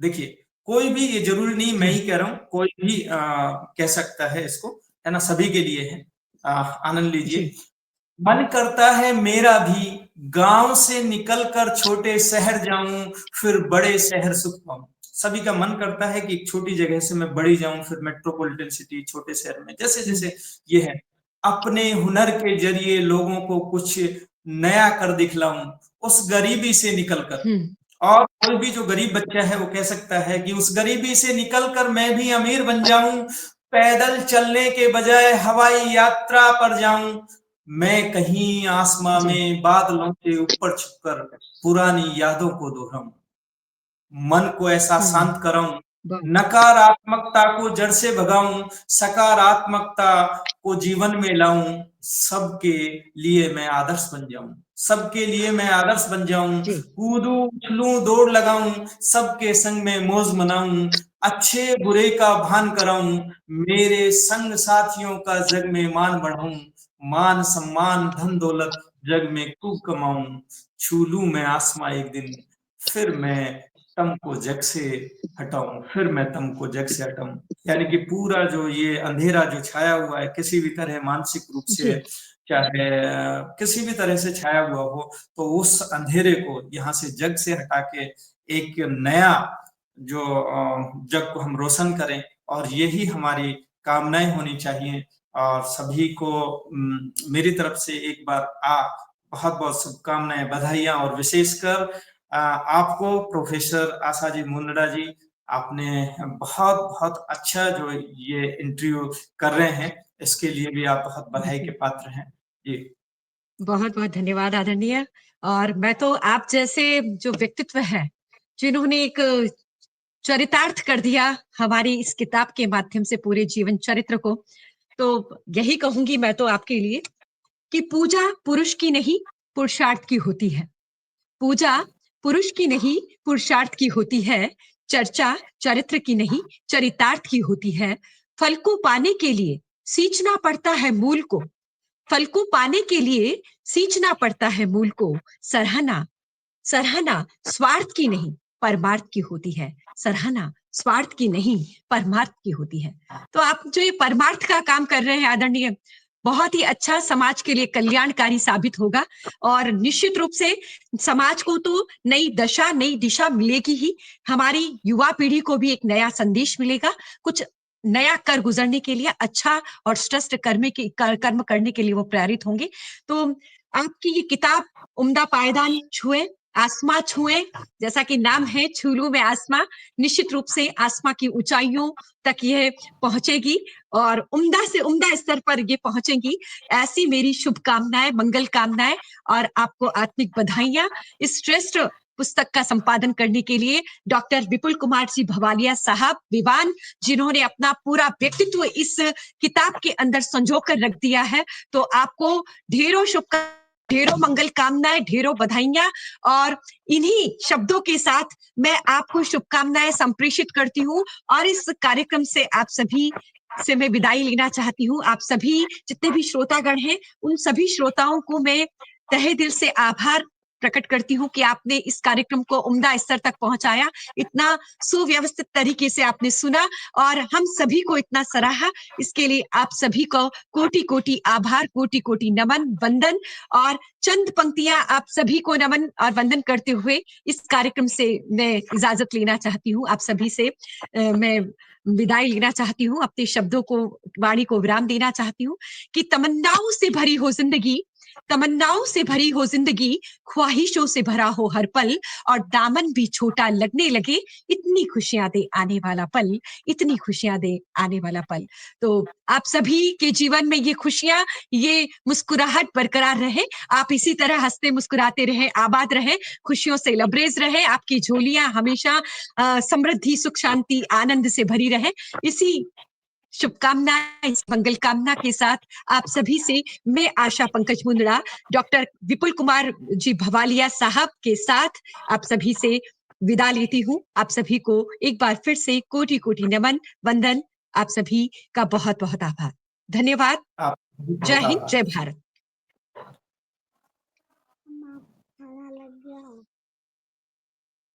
देखिए, कोई भी, ये जरूरी नहीं मैं ही कह रहा हूं, कोई भी कह सकता है इसको, है ना, सभी के लिए है। आनंद लीजिए। जी मन करता है मेरा भी गांव से निकलकर छोटे शहर जाऊं, फिर बड़े शहर सुख पाऊं। सभी का मन करता है कि एक छोटी जगह से मैं बड़ी जाऊं, फिर मेट्रोपॉलिटन सिटी, छोटे शहर में, जैसे हम्म जैसे ये है, अपने हुनर के जरिए लोगों को कुछ नया कर दिखलाऊं, उस गरीबी से निकलकर। हम्म और कोई भी जो गरीब बच्चा है वो कह सकता है कि उस गरीबी से निकलकर मैं भी अमीर बन जाऊं, पैदल चलने के बजाय हवाई यात्रा पर जाऊं, मैं कहीं आसमां जी। में बादलों के ऊपर छुपकर पुरानी यादों को दोहराऊं, मन को ऐसा शांत कराऊं, बहुत नकारात्मकता को जड़ से भगाऊं, सकारात्मकता को जीवन में लाऊं, सबके लिए मैं आदर्श बन जाऊं, सबके लिए मैं आदर्श बन जाऊं, जी। कूदूं उछलूं दौड़ लगाऊं, सबके संग में मौज मनाऊं, अच्छे बुरे का भान कराऊं, मेरे संग साथियों का जग में मान बढ़ाऊं, मान सम्मान धन दौलत जग में खूब कमाऊं, छू लूं मैं आसमां एक दिन, फिर मैं तम को जग से हटाऊं, फिर मैं तम को जग से हटाऊं। यानी कि पूरा जो ये अंधेरा जो छाया हुआ है किसी भी तरह मानसिक रूप जी। से, चाहे किसी भी तरह से छाया हुआ हो, तो उस अंधेरे को यहाँ से जग से हटा के एक नया जो जग को हम रोशन करें, और यही हमारी कामनाएं होनी चाहिए। और सभी को मेरी तरफ से एक बार बहुत बहुत शुभकामनाएं, बधाइयां, और विशेषकर आपको प्रोफेसर आशा जी मुंदड़ा जी, आपने बहुत बहुत अच्छा जो ये इंटरव्यू कर रहे हैं, इसके लिए भी आप बहुत बधाई के जी। पात्र हैं जी। बहुत बहुत धन्यवाद आदरणीय। और मैं तो आप जैसे जो व्यक्तित्व है, जिन्होंने एक चरितार्थ कर दिया हमारी इस किताब के माध्यम से पूरे जीवन चरित्र को, तो यही कहूंगी मैं तो आपके लिए कि पूजा पुरुष की नहीं, पुरुषार्थ की होती है। पूजा पुरुष की नहीं, पुरुषार्थ की होती है। चर्चा चरित्र की नहीं, चरितार्थ की होती है। फल को पाने के लिए सींचना पड़ता है मूल को। फल को पाने के लिए सींचना पड़ता है मूल को। सराहना सराहना स्वार्थ की नहीं, परमार्थ की होती है। सराहना स्वार्थ की नहीं, परमार्थ की होती है। तो आप जो ये परमार्थ का काम कर रहे हैं आदरणीय, बहुत ही अच्छा, समाज के लिए कल्याणकारी साबित होगा। और निश्चित रूप से समाज को तो नई दशा नई दिशा मिलेगी ही। हमारी युवा पीढ़ी को भी एक नया संदेश मिलेगा, कुछ नया कर गुजरने के लिए, अच्छा और श्रेष्ठ कर्म करने के लिए वो प्रेरित होंगे। तो आपकी ये किताब उम्दा पायदान छुए, आसमां छुए, जैसा कि नाम है छू में आसमां, निश्चित रूप से आसमां की ऊंचाइयों तक यह पहुंचेगी और उम्दा से उम्दा स्तर पर ये पहुंचेगी। ऐसी मेरी शुभकामनाएं, मंगल कामनाएं, और आपको आत्मिक बधाइयां इस श्रेष्ठ पुस्तक का संपादन करने के लिए। डॉक्टर विपुल कुमार जी भवालिया साहब विवान, जिन्होंने अपना पूरा व्यक्तित्व इस किताब के अंदर संजो कर रख दिया है, तो आपको ढेरों शुभकामनाएं, ढेरों मंगल कामनाएं, ढेरों बधाइयां। और इन्हीं शब्दों के साथ मैं आपको शुभकामनाएं संप्रेषित करती हूँ और इस कार्यक्रम से आप सभी से मैं विदाई लेना चाहती हूँ। आप सभी जितने भी श्रोतागण हैं, उन सभी श्रोताओं को मैं तहे दिल से आभार प्रकट करती हूँ कि आपने इस कार्यक्रम को उम्दा स्तर तक पहुंचाया, इतना सुव्यवस्थित तरीके से आपने सुना और हम सभी को इतना सराहा। इसके लिए आप सभी को कोटि कोटि आभार, कोटि कोटि नमन, वंदन। और चंद पंक्तियां आप सभी को नमन और वंदन करते हुए इस कार्यक्रम से मैं इजाजत लेना चाहती हूँ। आप सभी से मैं विदाई लेना चाहती हूँ, अपने शब्दों को, वाणी को विराम देना चाहती हूँ कि तमन्नाओं से भरी हो जिंदगी, तमन्नाओं से भरी हो जिंदगी, ख्वाहिशों से भरा हो हर पल, और दामन भी छोटा लगने लगे, इतनी खुशियां दे आने वाला पल, इतनी खुशियां दे आने वाला पल। तो आप सभी के जीवन में ये खुशियां, ये मुस्कुराहट बरकरार रहे। आप इसी तरह हंसते मुस्कुराते रहे, आबाद रहे, खुशियों से लबरेज रहे। आपकी झोलियां हमेशा समृद्धि, सुख, शांति, आनंद से भरी रहे। इसी शुभकामना, इस मंगल कामना के साथ आप सभी से मैं आशा पंकज मुंदड़ा, डॉक्टर विपुल कुमार जी भवालिया साहब के साथ आप सभी से विदा लेती हूँ। आप सभी को एक बार फिर से कोटि कोटि नमन, वंदन। आप सभी का बहुत बहुत आभार, धन्यवाद। आप जय बहुत हिंद, जय आभार। भारत।